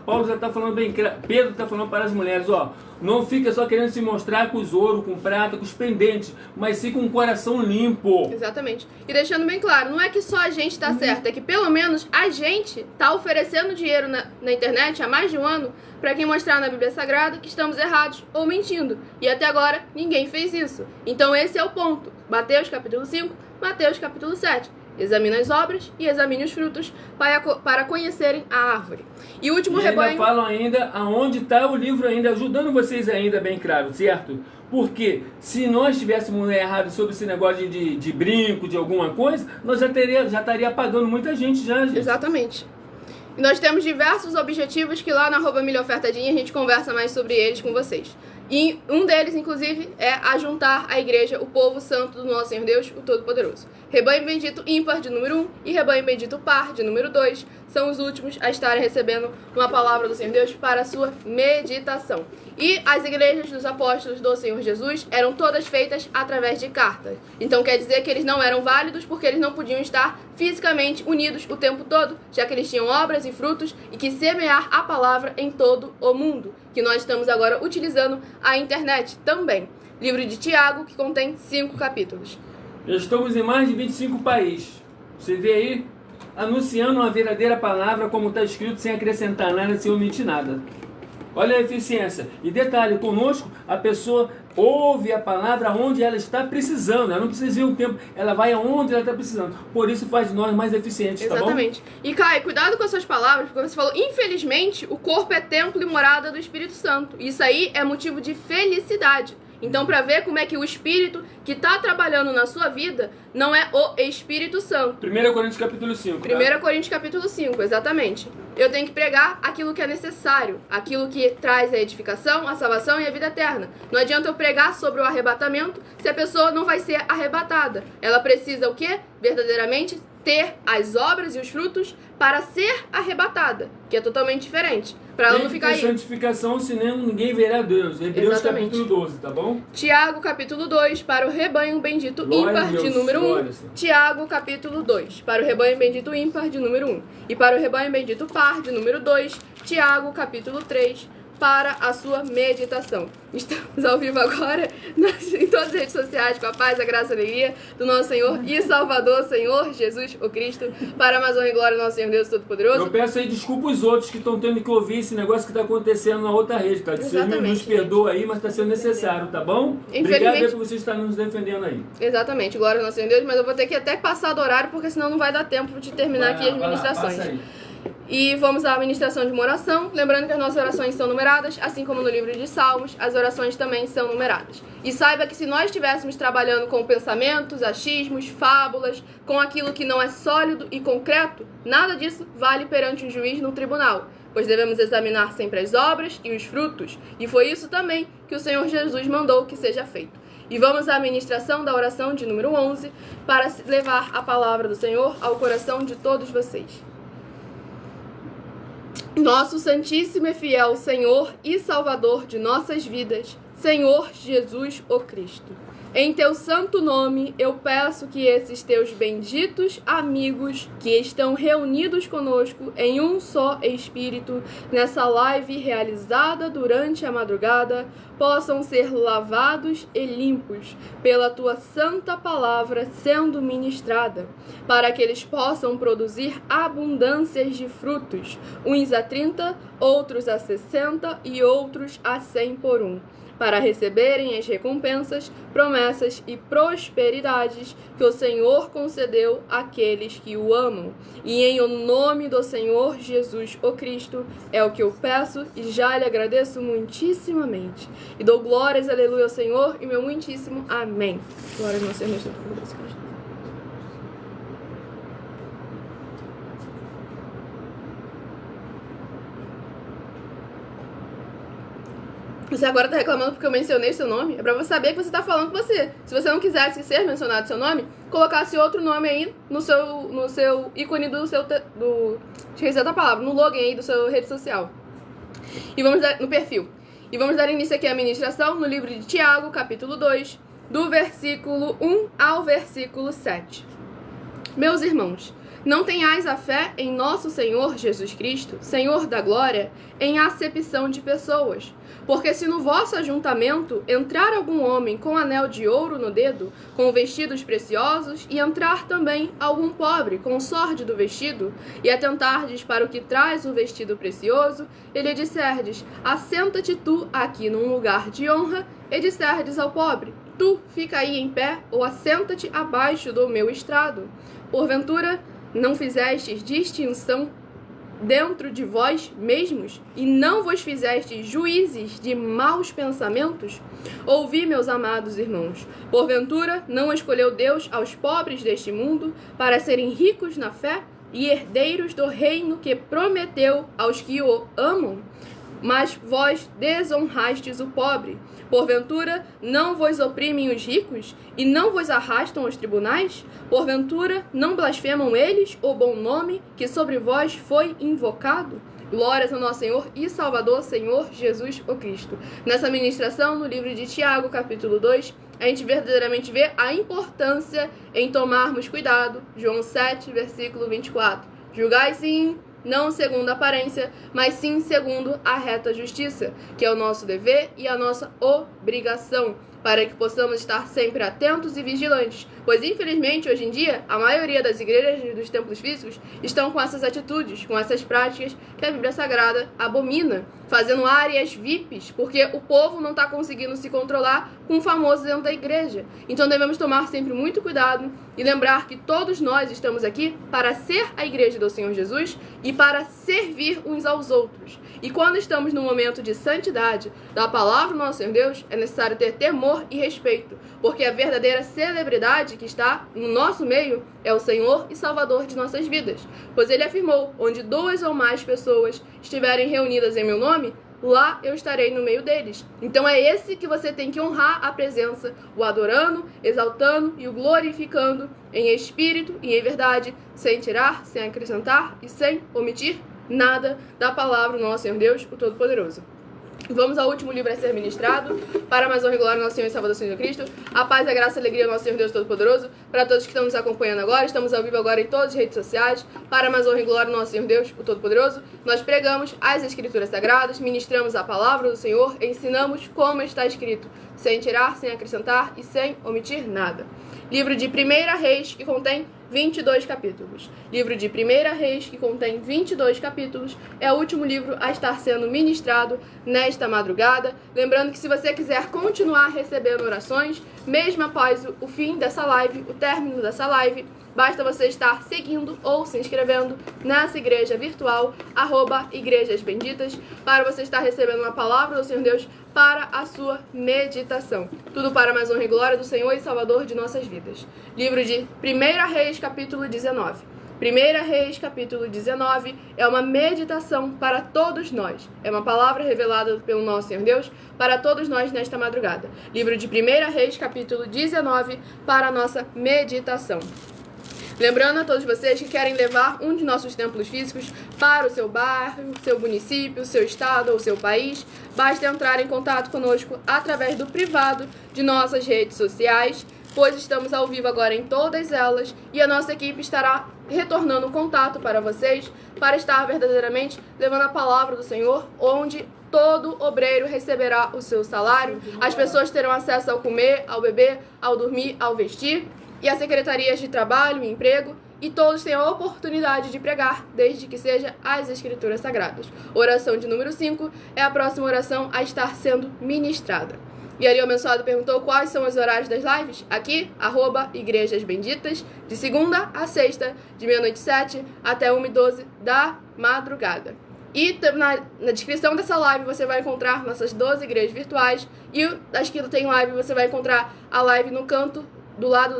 Paulo já está falando bem, Pedro está falando para as mulheres, ó, não fica só querendo se mostrar com os ouro, com prata, com os pendentes, mas sim com um coração limpo. Exatamente. E deixando bem claro, não é que só a gente está certo, é que pelo menos a gente está oferecendo dinheiro na internet há mais de um ano para quem mostrar na Bíblia Sagrada que estamos errados ou mentindo. E até agora ninguém fez isso. Então esse é o ponto. Mateus capítulo 5, Mateus capítulo 7. Examine as obras e examine os frutos para conhecerem a árvore. E o último rebanho... ainda falam ainda aonde está o livro ainda, ajudando vocês ainda bem claro, certo? Porque se nós tivéssemos errado sobre esse negócio de brinco, de alguma coisa, nós já estaria apagando muita gente já, gente. Exatamente. E nós temos diversos objetivos que lá na @milhaofertadinha a gente conversa mais sobre eles com vocês. E um deles, inclusive, é ajuntar a igreja, o povo santo do nosso Senhor Deus, o Todo-Poderoso. Rebanho bendito ímpar de número 1 e rebanho bendito par de número 2 são os últimos a estarem recebendo uma palavra do Senhor Deus para a sua meditação. E as igrejas dos apóstolos do Senhor Jesus eram todas feitas através de cartas. Então quer dizer que eles não eram válidos porque eles não podiam estar fisicamente unidos o tempo todo, já que eles tinham obras e frutos e que semear a palavra em todo o mundo, que nós estamos agora utilizando a internet também. Livro de Tiago, que contém 5 capítulos. Já estamos em mais de 25 países. Você vê aí, anunciando uma verdadeira palavra como está escrito, sem acrescentar nada, sem omitir nada. Olha a eficiência. E detalhe, conosco, a pessoa ouve a palavra onde ela está precisando. Ela não precisa ir um tempo, ela vai aonde ela está precisando. Por isso faz de nós mais eficientes, tá bom? Exatamente. E Caio, cuidado com as suas palavras, porque você falou, infelizmente, o corpo é templo e morada do Espírito Santo. Isso aí é motivo de felicidade. Então, para ver como é que o Espírito que está trabalhando na sua vida não é o Espírito Santo. 1 Coríntios capítulo 5. 1 Coríntios capítulo 5, exatamente. Eu tenho que pregar aquilo que é necessário, aquilo que traz a edificação, a salvação e a vida eterna. Não adianta eu pregar sobre o arrebatamento se a pessoa não vai ser arrebatada. Ela precisa o quê? Verdadeiramente ter as obras e os frutos para ser arrebatada, que é totalmente diferente. Para ela não ficar aí. Santificação, senão ninguém verá Deus. Hebreus capítulo 12, tá bom? Tiago capítulo 2, para o rebanho bendito ímpar de número 1. Tiago capítulo 2, para o rebanho bendito ímpar de número 1. E para o rebanho bendito par de número 2, Tiago capítulo 3, para a sua meditação. Estamos ao vivo agora em todas as redes sociais com a paz, a graça e a alegria do nosso Senhor e Salvador, Senhor Jesus, o Cristo, para a Amazônia e glória do nosso Senhor Deus Todo-Poderoso. Eu peço aí desculpa os outros que estão tendo que ouvir esse negócio que está acontecendo na outra rede, tá? Você nos perdoa aí, mas está sendo necessário, tá bom? Obrigado por você estar nos defendendo aí. Exatamente, glória ao nosso Senhor Deus, mas eu vou ter que até passar do horário, porque senão não vai dar tempo de terminar aqui as ministrações. Passa aí. E vamos à ministração de uma oração, lembrando que as nossas orações são numeradas, assim como no livro de Salmos, as orações também são numeradas. E saiba que se nós estivéssemos trabalhando com pensamentos, achismos, fábulas, com aquilo que não é sólido e concreto, nada disso vale perante um juiz no tribunal, pois devemos examinar sempre as obras e os frutos, e foi isso também que o Senhor Jesus mandou que seja feito. E vamos à ministração da oração de número 11, para levar a palavra do Senhor ao coração de todos vocês. Nosso Santíssimo e Fiel Senhor e Salvador de nossas vidas, Senhor Jesus o Cristo. Em teu santo nome, eu peço que esses teus benditos amigos que estão reunidos conosco em um só Espírito, nessa live realizada durante a madrugada, possam ser lavados e limpos pela tua santa palavra sendo ministrada, para que eles possam produzir abundâncias de frutos, uns a 30, outros a 60 e outros a 100 por um, para receberem as recompensas, promessas e prosperidades que o Senhor concedeu àqueles que o amam. E em o nome do Senhor Jesus o Cristo é o que eu peço e já lhe agradeço muitíssimamente. E dou glórias, aleluia, ao Senhor e meu muitíssimo amém. Glórias ao Senhor Jesus Cristo. Você agora tá reclamando porque eu mencionei seu nome? É pra você saber que você tá falando com você. Se você não quisesse ser mencionado seu nome, colocasse outro nome aí no seu ícone do seu... esqueci outra palavra. No login aí do seu rede social. E vamos dar... no perfil. E vamos dar início aqui à ministração no livro de Tiago, capítulo 2, do versículo 1 ao versículo 7. Meus irmãos, não tenhais a fé em nosso Senhor Jesus Cristo, Senhor da glória, em acepção de pessoas. Porque se no vosso ajuntamento entrar algum homem com anel de ouro no dedo, com vestidos preciosos, e entrar também algum pobre com sorte do vestido, e atentardes para o que traz o vestido precioso, e lhe disserdes, assenta-te tu aqui num lugar de honra, e disserdes ao pobre, tu fica aí em pé, ou assenta-te abaixo do meu estrado. Porventura, não fizestes distinção dentro de vós mesmos, e não vos fizestes juízes de maus pensamentos? Ouvi, meus amados irmãos, porventura não escolheu Deus aos pobres deste mundo para serem ricos na fé e herdeiros do reino que prometeu aos que o amam? Mas vós desonrastes o pobre. Porventura, não vos oprimem os ricos e não vos arrastam aos tribunais? Porventura, não blasfemam eles o bom nome que sobre vós foi invocado? Glórias ao nosso Senhor e Salvador, Senhor Jesus o Cristo. Nessa ministração, no livro de Tiago, capítulo 2, a gente verdadeiramente vê a importância em tomarmos cuidado. João 7, versículo 24. Julgai sim, não segundo a aparência, mas sim segundo a reta justiça, que é o nosso dever e a nossa obrigação, para que possamos estar sempre atentos e vigilantes, pois infelizmente hoje em dia a maioria das igrejas e dos templos físicos estão com essas atitudes, com essas práticas que a Bíblia Sagrada abomina, fazendo áreas VIPs, porque o povo não está conseguindo se controlar com o famoso dentro da igreja. Então devemos tomar sempre muito cuidado e lembrar que todos nós estamos aqui para ser a igreja do Senhor Jesus e para servir uns aos outros. E quando estamos no momento de santidade da palavra do nosso Senhor Deus, é necessário ter temor e respeito, porque a verdadeira celebridade que está no nosso meio é o Senhor e Salvador de nossas vidas. Pois ele afirmou, onde 2 ou mais pessoas estiverem reunidas em meu nome, lá eu estarei no meio deles. Então é esse que você tem que honrar a presença, o adorando, exaltando e o glorificando em espírito e em verdade, sem tirar, sem acrescentar e sem omitir nada da palavra do nosso Senhor Deus, o Todo-Poderoso. Vamos ao último livro a ser ministrado, para mais honra e glória ao nosso Senhor e Salvador Jesus Cristo. A paz, a graça e a alegria do nosso Senhor Deus Todo-Poderoso. Para todos que estão nos acompanhando agora, estamos ao vivo agora em todas as redes sociais. Para mais honra e glória ao nosso Senhor Deus, o Todo-Poderoso. Nós pregamos as Escrituras Sagradas, ministramos a palavra do Senhor, ensinamos como está escrito, sem tirar, sem acrescentar e sem omitir nada. Livro de 1 Reis, que contém 22 capítulos. Livro de 1 Reis, que contém 22 capítulos, é o último livro a estar sendo ministrado nesta madrugada. Lembrando que se você quiser continuar recebendo orações, mesmo após o fim dessa live, o término dessa live, basta você estar seguindo ou se inscrevendo nessa igreja virtual, @Igrejas Benditas, para você estar recebendo uma palavra do Senhor Deus para a sua meditação. Tudo para mais honra e glória do Senhor e Salvador de nossas vidas. Livro de 1 Reis, capítulo 19. 1 Reis, capítulo 19, é uma meditação para todos nós. É uma palavra revelada pelo nosso Senhor Deus para todos nós nesta madrugada. Livro de 1 Reis, capítulo 19, para a nossa meditação. Lembrando a todos vocês que querem levar um de nossos templos físicos para o seu bairro, seu município, seu estado ou seu país, basta entrar em contato conosco através do privado de nossas redes sociais, pois estamos ao vivo agora em todas elas e a nossa equipe estará retornando o contato para vocês para estar verdadeiramente levando a palavra do Senhor, onde todo obreiro receberá o seu salário, as pessoas terão acesso ao comer, ao beber, ao dormir, ao vestir, e as secretarias de trabalho e emprego, e todos têm a oportunidade de pregar, desde que seja as Escrituras Sagradas. Oração de número 5 é a próxima oração a estar sendo ministrada. E ali o abençoado perguntou quais são os horários das lives. Aqui, @Igrejas Benditas, de segunda a sexta, de 00h07 até 1h12 da madrugada. E na descrição dessa live você vai encontrar nossas 12 igrejas virtuais, e das que tem live você vai encontrar a live no canto do lado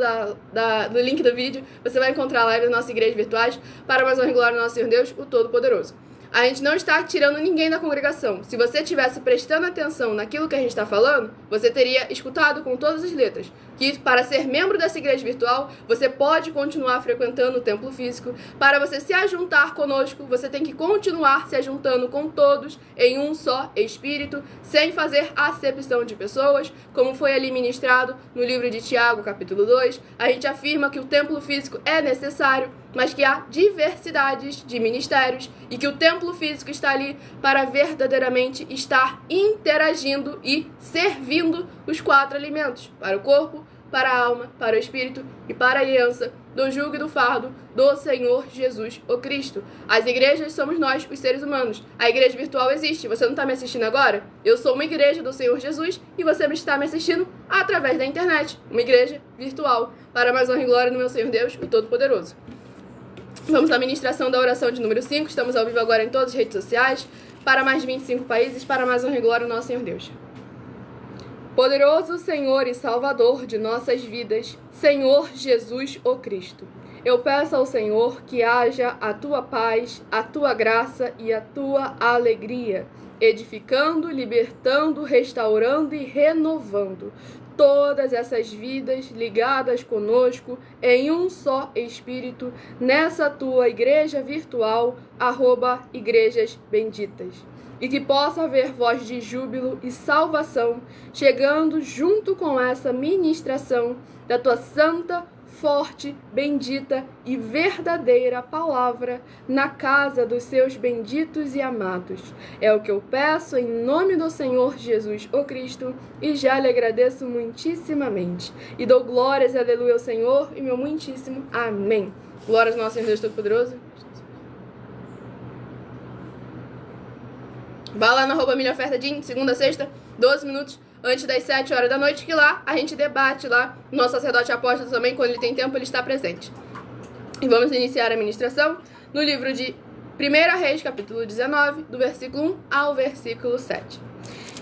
do link do vídeo. Você vai encontrar a live das nossas igrejas virtuais, para mais honra e glória ao nosso Senhor Deus, o Todo-Poderoso. A gente não está tirando ninguém da congregação. Se você estivesse prestando atenção naquilo que a gente está falando, você teria escutado com todas as letras que para ser membro dessa igreja virtual, você pode continuar frequentando o templo físico. Para você se ajuntar conosco, você tem que continuar se ajuntando com todos em um só espírito, sem fazer acepção de pessoas, como foi ali ministrado no livro de Tiago, capítulo 2. A gente afirma que o templo físico é necessário, mas que há diversidades de ministérios e que o templo físico está ali para verdadeiramente estar interagindo e servindo os 4 alimentos, para o corpo, para a alma, para o espírito e para a aliança do jugo e do fardo do Senhor Jesus, o Cristo. As igrejas somos nós, os seres humanos. A igreja virtual existe. Você não está me assistindo agora? Eu sou uma igreja do Senhor Jesus e você está me assistindo através da internet. Uma igreja virtual. Para mais honra e glória do meu Senhor Deus, o Todo-Poderoso. Vamos à ministração da oração de número 5. Estamos ao vivo agora em todas as redes sociais. Para mais de 25 países. Para mais honra e glória do nosso Senhor Deus. Poderoso Senhor e Salvador de nossas vidas, Senhor Jesus o Cristo, eu peço ao Senhor que haja a tua paz, a tua graça e a tua alegria, edificando, libertando, restaurando e renovando todas essas vidas ligadas conosco em um só Espírito, nessa tua igreja virtual, @igrejas benditas. E que possa haver voz de júbilo e salvação chegando junto com essa ministração da tua santa, forte, bendita e verdadeira palavra na casa dos seus benditos e amados. É o que eu peço em nome do Senhor Jesus, o Cristo, e já lhe agradeço muitíssimamente. E dou glórias e aleluia ao Senhor e meu muitíssimo amém. Glórias ao nosso Senhor Deus Todo-Poderoso. Vá lá na @Milha Oferta de segunda a sexta, 12 minutos antes das 7 horas da noite, que lá a gente debate lá. O nosso sacerdote apóstolo também, quando ele tem tempo, ele está presente. E vamos iniciar a ministração no livro de 1 Reis, capítulo 19, do versículo 1 ao versículo 7.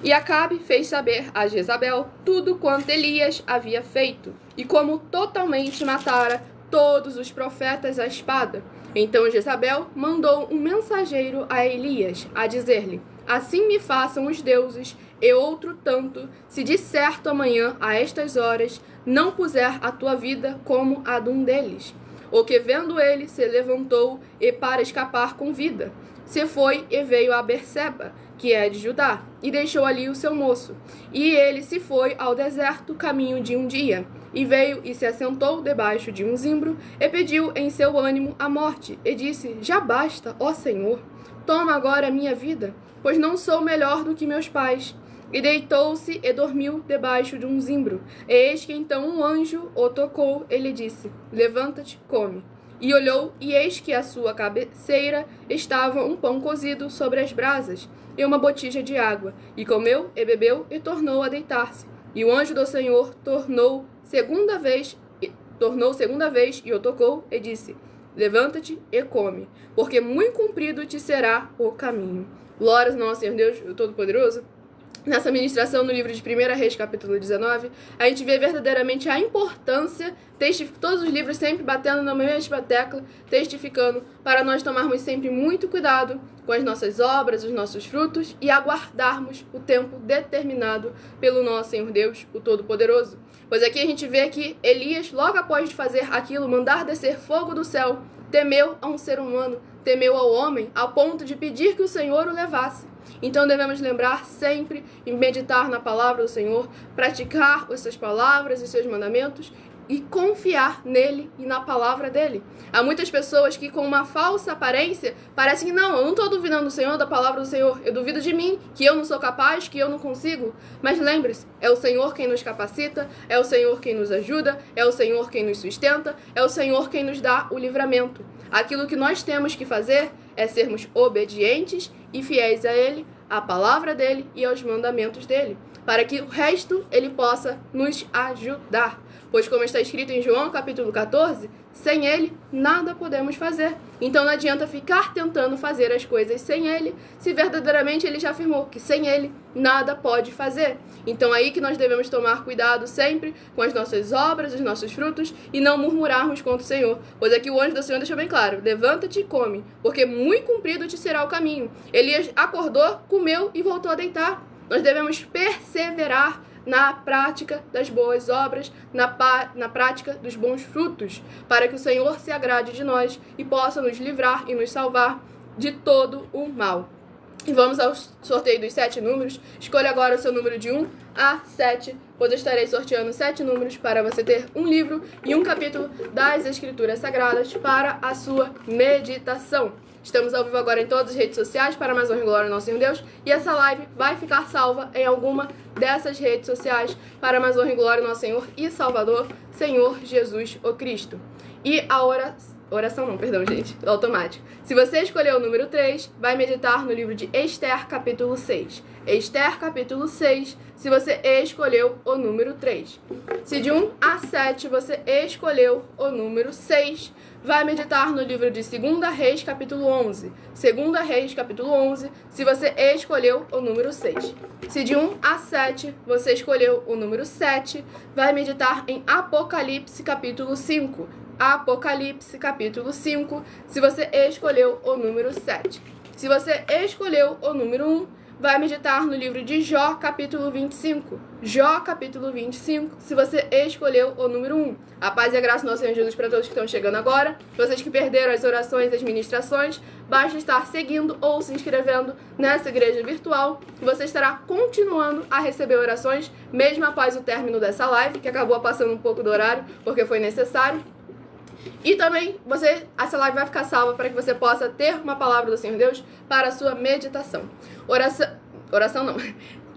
E Acabe fez saber a Jezabel tudo quanto Elias havia feito, e como totalmente matara todos os profetas à espada. Então Jezabel mandou um mensageiro a Elias, a dizer-lhe: assim me façam os deuses, e outro tanto, se de certo amanhã, a estas horas, não puser a tua vida como a de um deles. O que vendo ele, se levantou, e para escapar com vida, se foi e veio a Berseba, que é de Judá, e deixou ali o seu moço. E ele se foi ao deserto, caminho de um dia, e veio e se assentou debaixo de um zimbro, e pediu em seu ânimo a morte, e disse: já basta, ó Senhor, toma agora a minha vida, pois não sou melhor do que meus pais. E deitou-se e dormiu debaixo de um zimbro. E eis que então um anjo o tocou, e lhe disse: levanta-te, come. E olhou, e eis que à sua cabeceira estava um pão cozido sobre as brasas, e uma botija de água. E comeu, e bebeu, e tornou a deitar-se. E o anjo do Senhor tornou segunda vez, e o tocou, e disse: levanta-te e come, porque muito comprido te será o caminho. Glórias ao nosso Senhor Deus, o Todo-Poderoso. Nessa ministração no livro de 1 Reis, capítulo 19, a gente vê verdadeiramente a importância, todos os livros sempre batendo na mesma tecla, testificando para nós tomarmos sempre muito cuidado com as nossas obras, os nossos frutos e aguardarmos o tempo determinado pelo nosso Senhor Deus, o Todo-Poderoso. Pois aqui a gente vê que Elias, logo após de fazer aquilo, mandar descer fogo do céu, temeu a um ser humano, temeu ao homem, a ponto de pedir que o Senhor o levasse. Então devemos lembrar sempre e meditar na palavra do Senhor, praticar as suas palavras e seus mandamentos e confiar nele e na palavra dele. Há muitas pessoas que com uma falsa aparência parecem que não, eu não estou duvidando do Senhor, da palavra do Senhor, eu duvido de mim, que eu não sou capaz, que eu não consigo. Mas lembre-se, é o Senhor quem nos capacita, é o Senhor quem nos ajuda, é o Senhor quem nos sustenta, é o Senhor quem nos dá o livramento. Aquilo que nós temos que fazer é sermos obedientes e fiéis a Ele, à palavra dEle e aos mandamentos dEle, para que o resto Ele possa nos ajudar. Pois como está escrito em João capítulo 14, sem ele nada podemos fazer. Então não adianta ficar tentando fazer as coisas sem ele, se verdadeiramente ele já afirmou que sem ele nada pode fazer. Então aí que nós devemos tomar cuidado sempre com as nossas obras, os nossos frutos, e não murmurarmos contra o Senhor. Pois aqui o anjo do Senhor deixou bem claro: levanta-te e come, porque muito comprido te será o caminho. Elias acordou, comeu e voltou a deitar. Nós devemos perseverar na prática das boas obras, na prática dos bons frutos, para que o Senhor se agrade de nós e possa nos livrar e nos salvar de todo o mal. E vamos ao sorteio dos 7 números. Escolha agora o seu número de 1 a 7, pois eu estarei sorteando 7 números para você ter um livro e um capítulo das Escrituras Sagradas para a sua meditação. Estamos ao vivo agora em todas as redes sociais para mais honra e glória ao nosso Senhor Deus. E essa live vai ficar salva em alguma dessas redes sociais para mais honra e glória ao nosso Senhor e Salvador, Senhor Jesus o Cristo. E a oração não, perdão, gente, automático. Se você escolher o número 3, vai meditar no livro de Esther, capítulo 6. Esther, capítulo 6, se você escolheu o número 3. Se de 1 a 7 você escolheu o número 6, vai meditar no livro de 2 Reis, capítulo 11. 2 Reis, capítulo 11, se você escolheu o número 6. Se de 1 a 7 você escolheu o número 7, vai meditar em Apocalipse, capítulo 5. Apocalipse, capítulo 5, se você escolheu o número 7. Se você escolheu o número 1, vai meditar no livro de Jó, capítulo 25. Jó, capítulo 25, se você escolheu o número 1. A paz e a graça do nosso Senhor Jesus para todos que estão chegando agora. Vocês que perderam as orações e as ministrações, basta estar seguindo ou se inscrevendo nessa igreja virtual. Você estará continuando a receber orações, mesmo após o término dessa live, que acabou passando um pouco do horário, porque foi necessário. E também essa live vai ficar salva para que você possa ter uma palavra do Senhor Deus para a sua meditação. Oração não.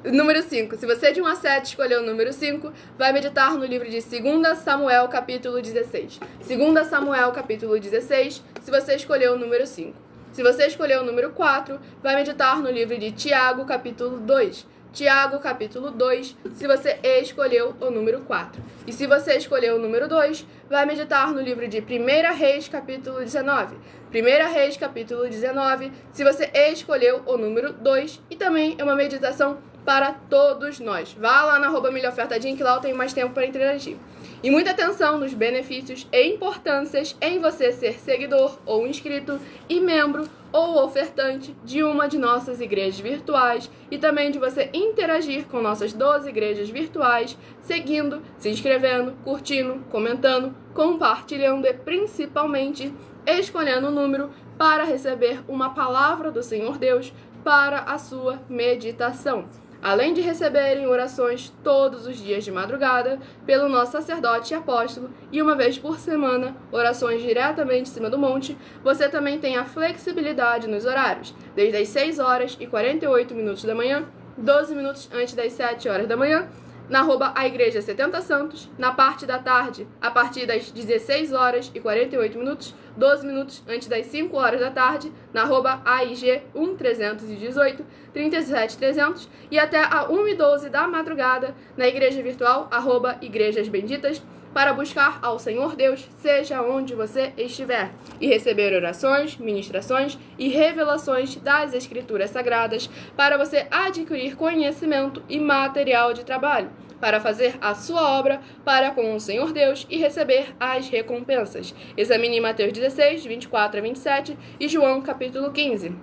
Número 5. Se você de 1 a 7 escolheu o número 5, vai meditar no livro de 2 Samuel, capítulo 16. 2 Samuel, capítulo 16, se você escolheu o número 5. Se você escolheu o número 4, vai meditar no livro de Tiago, capítulo 2. Tiago, capítulo 2, se você escolheu o número 4. E se você escolheu o número 2, vai meditar no livro de 1 Reis, capítulo 19. 1 Reis, capítulo 19, se você escolheu o número 2. E também é uma meditação para todos nós. Vá lá na @milhaofertadinha, que lá eu tenho mais tempo para interagir. E muita atenção nos benefícios e importâncias em você ser seguidor ou inscrito e membro ou ofertante de uma de nossas igrejas virtuais e também de você interagir com nossas 12 igrejas virtuais, seguindo, se inscrevendo, curtindo, comentando, compartilhando e principalmente escolhendo o número para receber uma palavra do Senhor Deus para a sua meditação. Além de receberem orações todos os dias de madrugada pelo nosso sacerdote e apóstolo e uma vez por semana orações diretamente em cima do monte, você também tem a flexibilidade nos horários, desde as 6 horas e 48 minutos da manhã, 12 minutos antes das 7 horas da manhã, na @a Igreja 70 Santos, na parte da tarde, a partir das 16 horas e 48 minutos, 12 minutos antes das 5 horas da tarde, na @AIG 1318, 37300 e até a 1h12 da madrugada, na Igreja Virtual, @Igrejas Benditas, para buscar ao Senhor Deus, seja onde você estiver, e receber orações, ministrações e revelações das Escrituras Sagradas, para você adquirir conhecimento e material de trabalho, para fazer a sua obra para com o Senhor Deus e receber as recompensas. Examine Mateus 16, de 24 a 27 e João, capítulo 15.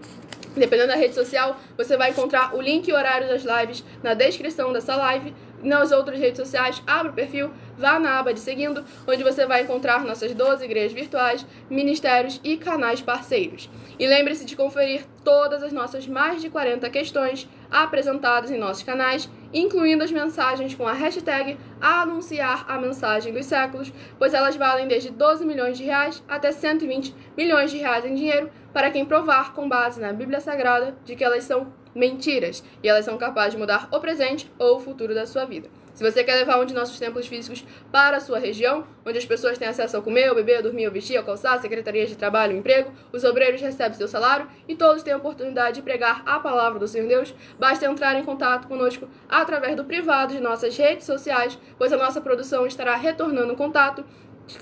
Dependendo da rede social, você vai encontrar o link e horário das lives na descrição dessa live. Nas outras redes sociais, abra o perfil, vá na aba de seguindo, onde você vai encontrar nossas 12 igrejas virtuais, ministérios e canais parceiros. E lembre-se de conferir todas as nossas mais de 40 questões apresentadas em nossos canais, incluindo as mensagens com a hashtag Anunciar a Mensagem dos Séculos, pois elas valem desde 12 milhões de reais até 120 milhões de reais em dinheiro para quem provar com base na Bíblia Sagrada de que elas são mentiras e elas são capazes de mudar o presente ou o futuro da sua vida. Se você quer levar um de nossos templos físicos para a sua região, onde as pessoas têm acesso ao comer, ao beber, ao dormir, ao vestir, ao calçar, secretarias de trabalho, emprego, os obreiros recebem seu salário e todos têm a oportunidade de pregar a palavra do Senhor Deus, basta entrar em contato conosco através do privado de nossas redes sociais, pois a nossa produção estará retornando o contato,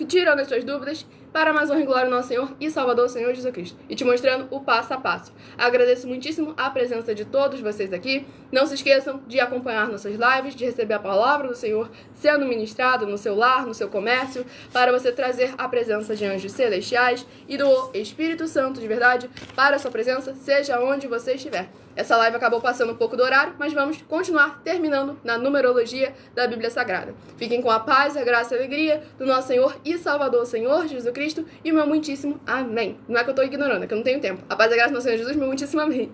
tirando as suas dúvidas, para mais honra e glória do nosso Senhor e Salvador, Senhor Jesus Cristo, e te mostrando o passo a passo. Agradeço muitíssimo a presença de todos vocês aqui. Não se esqueçam de acompanhar nossas lives, de receber a palavra do Senhor sendo ministrada no seu lar, no seu comércio, para você trazer a presença de anjos celestiais e do Espírito Santo de verdade para a sua presença, seja onde você estiver. Essa live acabou passando um pouco do horário, mas vamos continuar terminando na numerologia da Bíblia Sagrada. Fiquem com a paz, a graça e a alegria do nosso Senhor e Salvador, Senhor Jesus Cristo, e o meu muitíssimo amém. Não é que eu estou ignorando, é que eu não tenho tempo. A paz e a graça do nosso Senhor Jesus, meu muitíssimo amém.